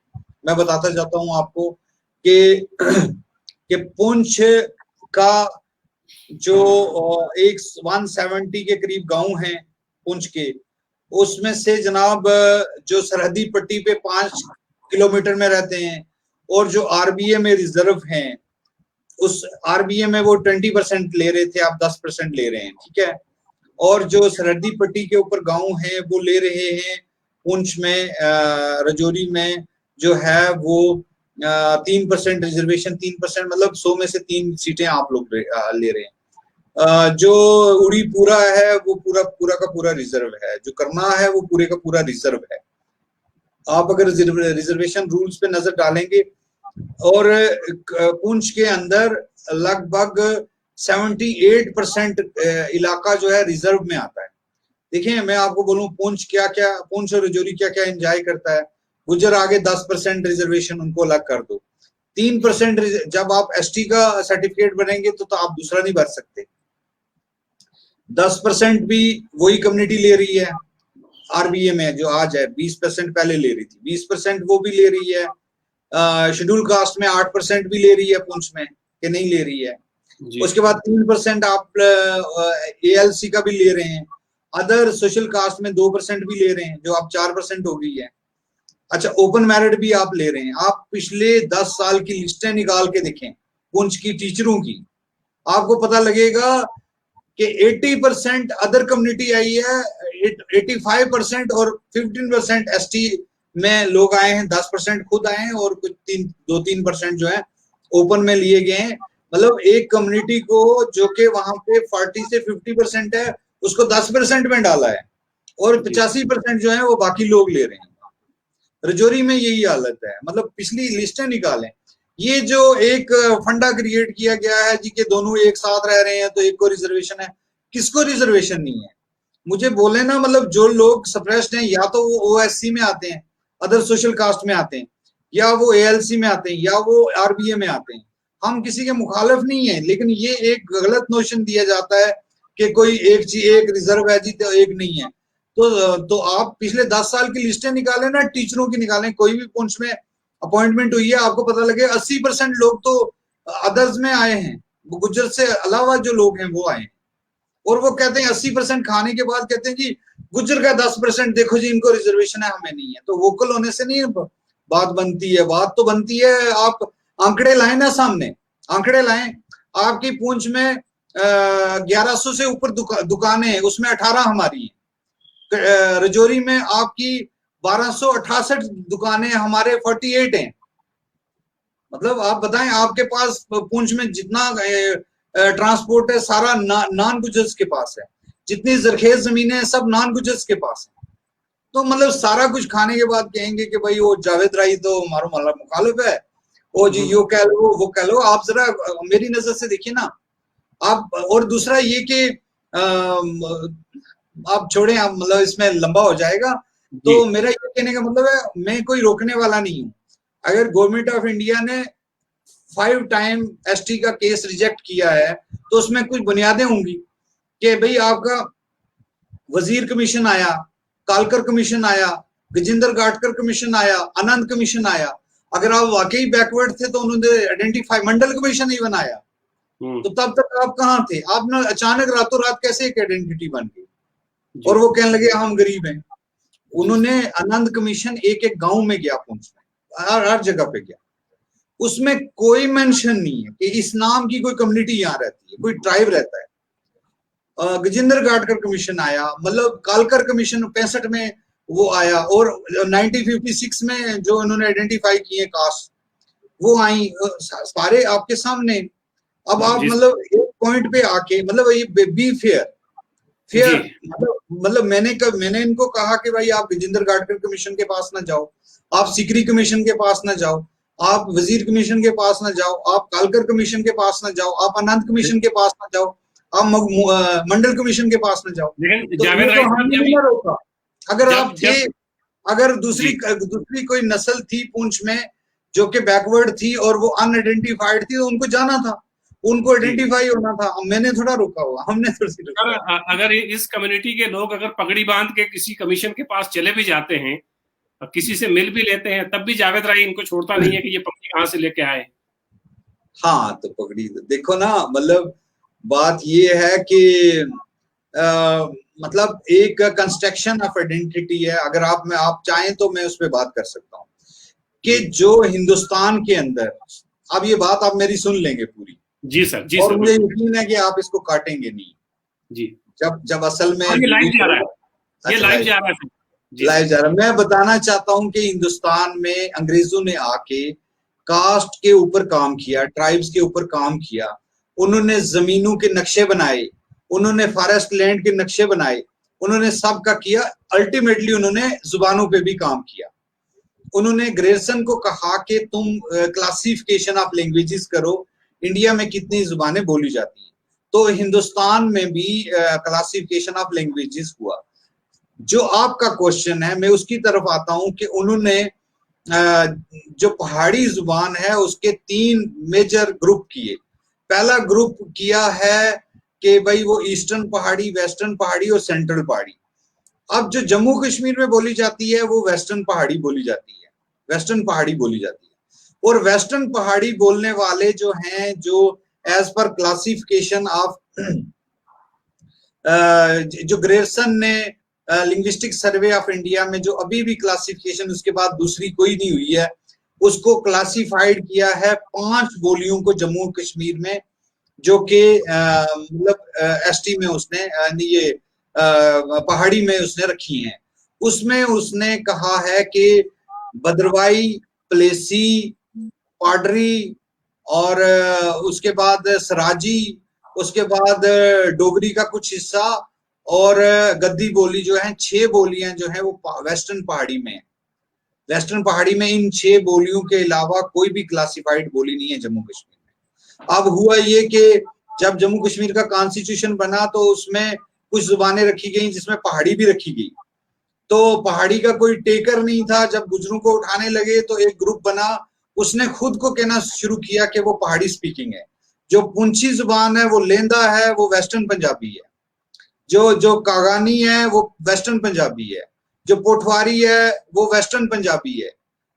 Speaker 2: मैं बताता जाता हूं आपको कि पुंछ का जो 170 के करीब गांव हैं पुंछ के, उसमें से जनाब जो सरहदी पट्टी पे 5 किलोमीटर में रहते हैं, और जो आरबीए में रिजर्व हैं, उस आरबीए में वो 20% ले रहे थे, आप 10% ले रहे हैं, ठीक है। और जो सरहदी पट्टी के ऊपर गांव हैं वो ले रहे हैं पुंछ में, राजौरी में जो है वो 3% रिजर्वेशन, 3% मतलब 100 में से 3 सीटें आप लोग ले रहे हैं। जो उड़ी पूरा है वो पूरा का पूरा रिजर्व है, जो करना है वो पूरे का पूरा रिजर्व है। आप अगर रिजर्वेशन रूल्स पे नजर डालेंगे, और पुंछ के अंदर लगभग 78% इलाका जो है रिजर्व में आता है, देखिए मैं आपको बोलूं, पुंछ और रजौरी क्या क्या एंजॉय करता है। गुजर आगे 10% रिजर्वेशन उनको अलग कर दो, 3% जब आप एसटी का सर्टिफिकेट बनेंगे तो आप दूसरा नहीं भर सकते। 10% भी वही कम्युनिटी ले रही है आरबीए में, जो आज है 20% पहले ले रही थी, 20% वो भी ले रही है। शेड्यूल कास्ट में 8% भी ले रही है पुंछ में, कि नहीं ले रही है। उसके बाद 3% आप एएलसी का भी ले रहे हैं, अदर सोशल कास्ट में 2% भी ले रहे हैं, जो आप 4% हो गई है। अच्छा, ओपन मेरिट भी आप ले रहे हैं। आप पिछले 10 साल की लिस्टें निकाल के देखें पुंछ की टीचरों की, आपको पता लगेगा कि 80% अदर कम्युनिटी आई है, 85% और 15% एसटी में लोग आए हैं, 10% खुद आए हैं और कुछ 2-3% जो है ओपन में लिए गए हैं। मतलब एक कम्युनिटी को जो कि वहां पे 40 से 50% है, उसको 10% में डाला है और 85% जो है वो बाकी लोग ले रहे हैं। रजौरी में यही हालत है। मतलब पिछली लिस्टें निकालें, ये जो एक फंडा क्रिएट किया गया है जी के दोनों एक साथ रह रहे हैं तो एक को रिजर्वेशन है, किसको रिजर्वेशन नहीं है? मुझे बोले ना, मतलब जो लोग सप्रेस्ड हैं या तो वो ओएससी में आते हैं, अदर सोशल कास्ट में आते हैं, या वो एएलसी में आते हैं, या वो आरबीए में आते हैं। हम किसी के मुखालिफ नहीं है, लेकिन ये एक गलत नोशन दिया जाता है कि कोई एक रिजर्व है जी तो एक नहीं है। तो आप पिछले 10 साल की लिस्टें निकालें ना, टीचरों की निकालें, कोई भी पुंछ में अपॉइंटमेंट हुई है, आपको पता लगे 80% लोग तो अदर्स में आए हैं, गुज्जर से अलावा जो लोग हैं वो आए हैं। और वो कहते हैं 80% खाने के बाद कहते हैं जी गुज्जर का 10% देखो जी इनको रिजर्वेशन है, हमें नहीं है। तो वोकल होने से नहीं बात बनती है, बात तो बनती है आप आंकड़े लाएं ना सामने, आंकड़े लाएं। आपकी पुंछ में 1100 से ऊपर दुकानें हैं, उसमें 18 हमारी हैं। रजौरी में आपकी 1268 दुकानें, हमारे 48 हैं। मतलब आप बताएं, आपके पास पुंछ में जितना ट्रांसपोर्ट है सारा नॉन गुजर्स के पास है, जितनी जरखेज जमीनें हैं सब नॉन गुजर्स के पास है। तो मतलब सारा कुछ खाने के बाद कहेंगे कि भाई वो जावेद राई तो हमारा मतलब मुखालिफ है, वो जी यो कह लो वो कह लो। आप जरा मेरी नजर से देखिए ना आप। और दूसरा ये कि आप छोड़ें, आप मतलब इसमें लंबा हो जाएगा। तो मेरा ये कहने का मतलब है, मैं कोई रोकने वाला नहीं हूँ। अगर गवर्नमेंट ऑफ इंडिया ने 5 टाइम एसटी का केस रिजेक्ट किया है तो उसमें कुछ बुनियादें होंगी कि भाई आपका वजीर कमीशन आया, कालकर कमीशन आया, गजेंद्र गाटकर कमीशन आया, आनंद कमीशन आया। अगर आप वाकई बैकवर्ड थे तो उन्होंने आइडेंटिफाई, मंडल कमीशन ही बनाया, तो तब तक आप कहाँ थे? आपने अचानक रातों रात कैसे एक आइडेंटिटी बन गई? और वो कहने लगे हम गरीब हैं। उन्होंने आनंद कमीशन एक एक गांव में गया, पुंछ में हर जगह पे गया, उसमें कोई मेंशन नहीं है कि इस नाम की कोई कम्युनिटी यहाँ रहती है, कोई ट्राइब रहता है। गजेंद्र गाटकर कमीशन आया, मतलब कालकर कमीशन 65 में वो आया, और 1956 में जो उन्होंने आइडेंटिफाई किए कास्ट वो आई, सारे आपके सामने। अब आप मतलब एक पॉइंट पे आके, मतलब ये बी फेयर मतलब मैंने इनको कहा कि भाई आप गजेंद्र गाटकर कमीशन के पास ना जाओ, आप सिकरी कमीशन के पास ना जाओ, आप वजीर कमीशन के पास ना जाओ, आप कालकर कमीशन के पास ना जाओ, आप आनंद कमीशन के पास ना जाओ, आप मंडल कमीशन के पास न जाओ। तो हमने नहीं रोका। अगर आप थे, अगर दूसरी कोई नस्ल थी पुंछ में जो कि बैकवर्ड थी और वो अनआइडेंटिफाइड थी, तो उनको जाना था, उनको आइडेंटिफाई होना था। मैंने थोड़ा रोका हुआ, हमने
Speaker 1: थोड़ा। अगर इस कम्युनिटी के लोग अगर पगड़ी बांध के किसी कमीशन के पास चले भी जाते हैं, किसी से मिल भी लेते हैं, तब भी जावेद राई इनको छोड़ता नहीं है कि ये पगड़ी कहाँ से लेके आए।
Speaker 2: हाँ, तो पगड़ी देखो ना, मतलब बात ये है कि मतलब एक कंस्ट्रक्शन ऑफ आइडेंटिटी है। अगर आप चाहें तो मैं उस पर बात कर सकता हूँ कि जो हिंदुस्तान के अंदर, अब ये बात आप मेरी सुन लेंगे पूरी।
Speaker 1: जी सर, जी
Speaker 2: और
Speaker 1: सर,
Speaker 2: मुझे यकीन है कि आप इसको काटेंगे नहीं।
Speaker 1: जी,
Speaker 2: जब असल में
Speaker 1: ये लाइव जा रहा है, ये लाइव जा रहा है,
Speaker 2: लाइव जा रहा है। मैं बताना चाहता हूँ कि हिंदुस्तान में अंग्रेजों ने आके कास्ट के ऊपर काम किया, ट्राइब्स के ऊपर काम किया, उन्होंने जमीनों के नक्शे बनाए, उन्होंने फॉरेस्ट लैंड के नक्शे बनाए, उन्होंने सबका किया। अल्टीमेटली उन्होंने जुबानों पे भी काम किया। उन्होंने ग्रेसन को कहा कि तुम क्लासिफिकेशन ऑफ लैंग्वेजेस करो, इंडिया में कितनी जुबानें बोली जाती हैं। तो हिंदुस्तान में भी क्लासिफिकेशन ऑफ लैंग्वेजेस हुआ। जो आपका क्वेश्चन है मैं उसकी तरफ आता हूं कि उन्होंने जो पहाड़ी जुबान है उसके 3 मेजर ग्रुप किए। पहला ग्रुप किया है कि भाई वो ईस्टर्न पहाड़ी, वेस्टर्न पहाड़ी और सेंट्रल पहाड़ी। अब जो जम्मू कश्मीर में बोली जाती है वो वेस्टर्न पहाड़ी बोली जाती है, वेस्टर्न पहाड़ी बोली जाती है। और वेस्टर्न पहाड़ी बोलने वाले जो हैं, जो एज पर क्लासिफिकेशन ऑफ जो ग्रेयरसन ने लिंग्विस्टिक सर्वे ऑफ इंडिया में जो अभी भी क्लासिफिकेशन उसके बाद दूसरी कोई नहीं हुई है, उसको क्लासिफाइड किया है 5 बोलियों को जम्मू कश्मीर में, जो कि मतलब एसटी में उसने ये पहाड़ी में उसने रखी हैं। उसमें उसने कहा है कि भद्रवाही, प्लेसी, पाडरी और उसके बाद सराजी, उसके बाद डोगरी का कुछ हिस्सा और गद्दी बोली जो है, 6 बोलियां जो है वो वेस्टर्न पहाड़ी में है। वेस्टर्न पहाड़ी में इन 6 बोलियों के अलावा कोई भी क्लासिफाइड बोली नहीं है जम्मू कश्मीर में। अब हुआ ये कि जब जम्मू कश्मीर का कॉन्स्टिट्यूशन बना तो उसमें कुछ जुबानें रखी गई जिसमें पहाड़ी भी रखी गई। तो पहाड़ी का कोई टेकर नहीं था। जब गुजरों को उठाने लगे तो एक ग्रुप बना, उसने खुद को कहना शुरू किया कि वो पहाड़ी स्पीकिंग है। जो पुंछी जुबान है वो लेंदा है, वो वेस्टर्न पंजाबी है। जो जो कागानी है वो वेस्टर्न पंजाबी है। जो पोठवारी है वो वेस्टर्न पंजाबी है।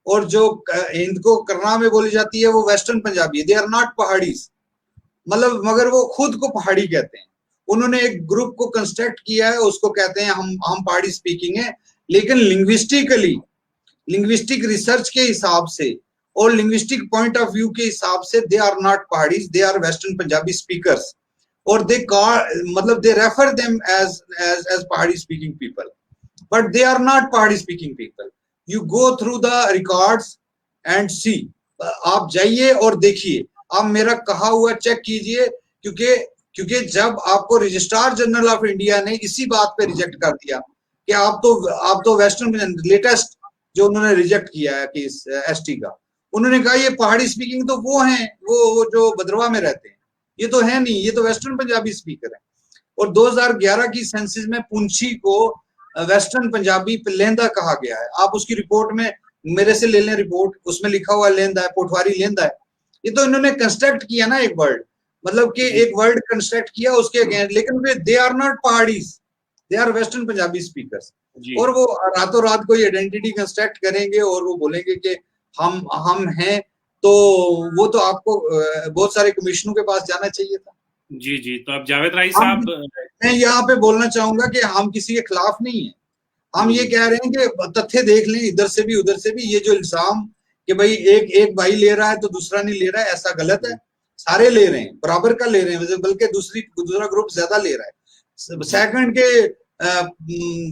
Speaker 2: और जो हिंद को करना में बोली जाती है वो वेस्टर्न पंजाबी है। दे आर नॉट पहाड़ीज, मतलब मगर वो खुद को पहाड़ी कहते हैं। उन्होंने एक ग्रुप को कंस्ट्रक्ट किया है, उसको कहते हैं हम पहाड़ी स्पीकिंग है। लेकिन लिंग्विस्टिकली, लिंग्विस्टिक रिसर्च के हिसाब से और लिंग्विस्टिक पॉइंट ऑफ व्यू के हिसाब से they are not Paharis, they are western Punjabi speakers. और दे मतलब they refer them as Pahari speaking people, but they are not Pahari speaking people. You go through the records and see, आप जाइए और देखिए, आप मेरा कहा हुआ चेक कीजिए। क्योंकि जब आपको रजिस्ट्रार जनरल ऑफ इंडिया ने इसी बात पे रिजेक्ट कर दिया कि आप तो वेस्टर्न, लेटेस्ट जो उन्होंने रिजेक्ट किया है कि एसटी का, उन्होंने कहा ये पहाड़ी स्पीकिंग तो वो हैं, वो जो भद्रवा में रहते हैं, ये तो है नहीं, ये तो वेस्टर्न पंजाबी स्पीकर है। और 2011 की सेंसिस में पुंछी को वेस्टर्न पंजाबी लेंदा कहा गया है। आप उसकी रिपोर्ट में मेरे से ले लें रिपोर्ट, उसमें लिखा हुआ लेंदा है, पोठवारी लेंदा है। ये तो इन्होंने कंस्ट्रक्ट किया ना एक वर्ड, मतलब कि एक वर्ड कंस्ट्रक्ट किया उसके अगेंस्ट, लेकिन वे they are not Paharis, they are western Punjabi speakers. और वो रातों रात कोई आइडेंटिटी कंस्ट्रक्ट करेंगे और वो बोलेंगे कि हम हैं। तो वो तो आपको बहुत सारे कमिश्नरों के पास जाना चाहिए था।
Speaker 1: जी जी, तो अब जावेद राई साहब,
Speaker 2: मैं यहाँ पे बोलना चाहूंगा कि हम किसी के खिलाफ नहीं है। हम ये कह रहे हैं कि तथ्य देख लें, इधर से भी उधर से भी। ये जो इल्जाम कि भाई एक भाई ले रहा है तो दूसरा नहीं ले रहा है, ऐसा गलत है। सारे ले रहे हैं, बराबर का ले रहे हैं, बल्कि दूसरा ग्रुप ज्यादा ले रहा है। सेकंड के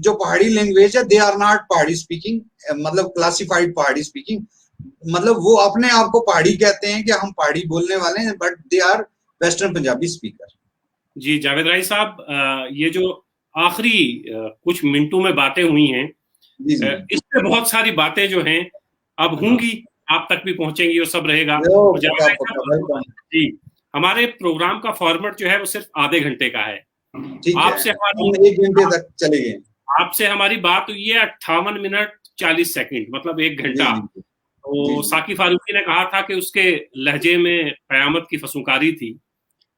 Speaker 2: जो पहाड़ी लैंग्वेज है, दे आर नॉट पहाड़ी स्पीकिंग, मतलब क्लासिफाइड पहाड़ी स्पीकिंग, मतलब वो अपने आप को पहाड़ी कहते हैं कि हम पहाड़ी बोलने वाले हैं, but they are western Punjabi speaker.
Speaker 1: जी जावेद राई साहब, ये जो आखिरी कुछ मिनटों में बातें हुई हैं, इसमें बहुत सारी बातें जो हैं अब होंगी, आप तक भी पहुंचेंगी और सब रहेगा। तो जावेद राई साहब जी, हमारे प्रोग्राम का फॉर्मेट जो है वो सिर्फ आधे घंटे का है। आपसे हमारी
Speaker 2: 1 घंटे तक चलेंगे।
Speaker 1: आपसे हमारी बात हुई है 58 मिनट 40 सेकंड, मतलब 1 घंटा। तो साकी फारूकी ने कहा था कि उसके लहजे में कयामत की फसूकारी थी,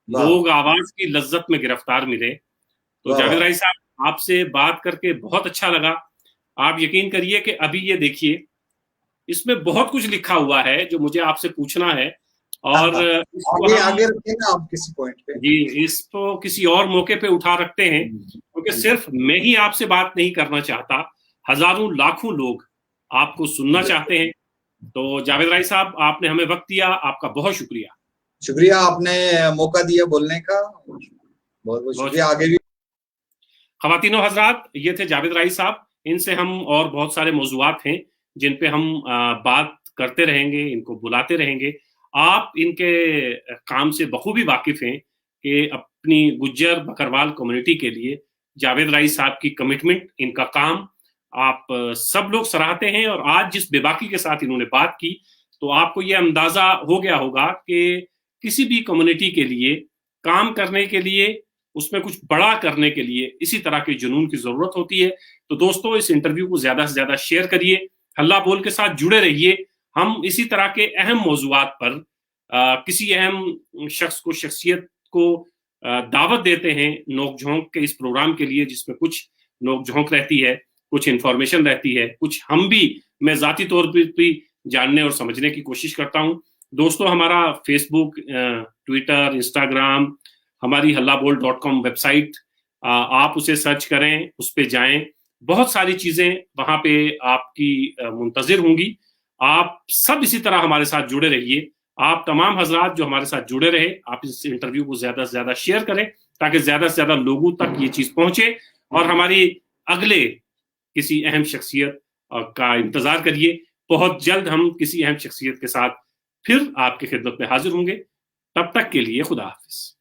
Speaker 1: लोग आवाज की लज्जत में गिरफ्तार मिले। तो जावेद राई साहब, आपसे बात करके बहुत अच्छा लगा। आप यकीन करिए कि अभी ये देखिए, इसमें बहुत कुछ लिखा हुआ है जो मुझे आपसे पूछना है, और
Speaker 2: आगे रखें ना आप किसी पॉइंट पे।
Speaker 1: जी, इसको किसी और मौके पे उठा रखते हैं, क्योंकि सिर्फ मैं ही आपसे बात नहीं करना चाहता, हजारों लाखों लोग आपको सुनना चाहते हैं। तो जावेद राई साहब, आपने हमें वक्त दिया, आपका बहुत शुक्रिया।
Speaker 2: शुक्रिया, आपने मौका दिया बोलने का, बहुत बहुत शुक्रिया। आगे भी
Speaker 1: ख़वातीनो हज़रात, ये थे जावेद राई साहब। इनसे हम और बहुत सारे मौज़ूआत हैं जिन पे हम बात करते रहेंगे, इनको बुलाते रहेंगे। आप इनके काम से बखूबी वाकिफ हैं कि अपनी गुज्जर बकरवाल कम्युनिटी के लिए जावेद राई साहब की कमिटमेंट, इनका काम आप सब लोग सराहते हैं। और आज जिस बेबाकी के साथ इन्होंने बात की, तो आपको ये अंदाजा हो गया होगा कि किसी भी कम्युनिटी के लिए काम करने के लिए उसमें कुछ बड़ा करने के लिए इसी तरह के जुनून की जरूरत होती है। तो दोस्तों, इस इंटरव्यू को ज्यादा से ज्यादा शेयर करिए, हल्ला बोल के साथ जुड़े रहिए। हम इसी तरह के अहम मौजूआत पर किसी अहम शख्स को, शख्सियत को दावत देते हैं नोक-झोंक के इस प्रोग्राम के लिए, जिसमें कुछ नोक-झोंक रहती है, कुछ इंफॉर्मेशन रहती है, कुछ हम भी, मैं जाती तौर पर भी जानने और समझने की कोशिश करता हूं। दोस्तों, हमारा फेसबुक, ट्विटर, इंस्टाग्राम, हमारी hallabold.com वेबसाइट, आप उसे सर्च करें, उस पे जाएं, बहुत सारी चीजें वहां पे आपकी मुंतजिर होंगी। आप सब इसी तरह हमारे साथ जुड़े रहिए। आप तमाम हजरात जो हमारे साथ जुड़े रहे, आप इस इंटरव्यू को ज्यादा से ज्यादा शेयर करें ताकि ज्यादा से ज्यादा लोगों तक ये चीज पहुंचे। और हमारी अगले किसी अहम शख्सियत का इंतजार करिए। बहुत जल्द हम किसी अहम शख्सियत के साथ फिर आपकी खिदमत में हाजिर होंगे। तब तक के लिए खुदा हाफिज।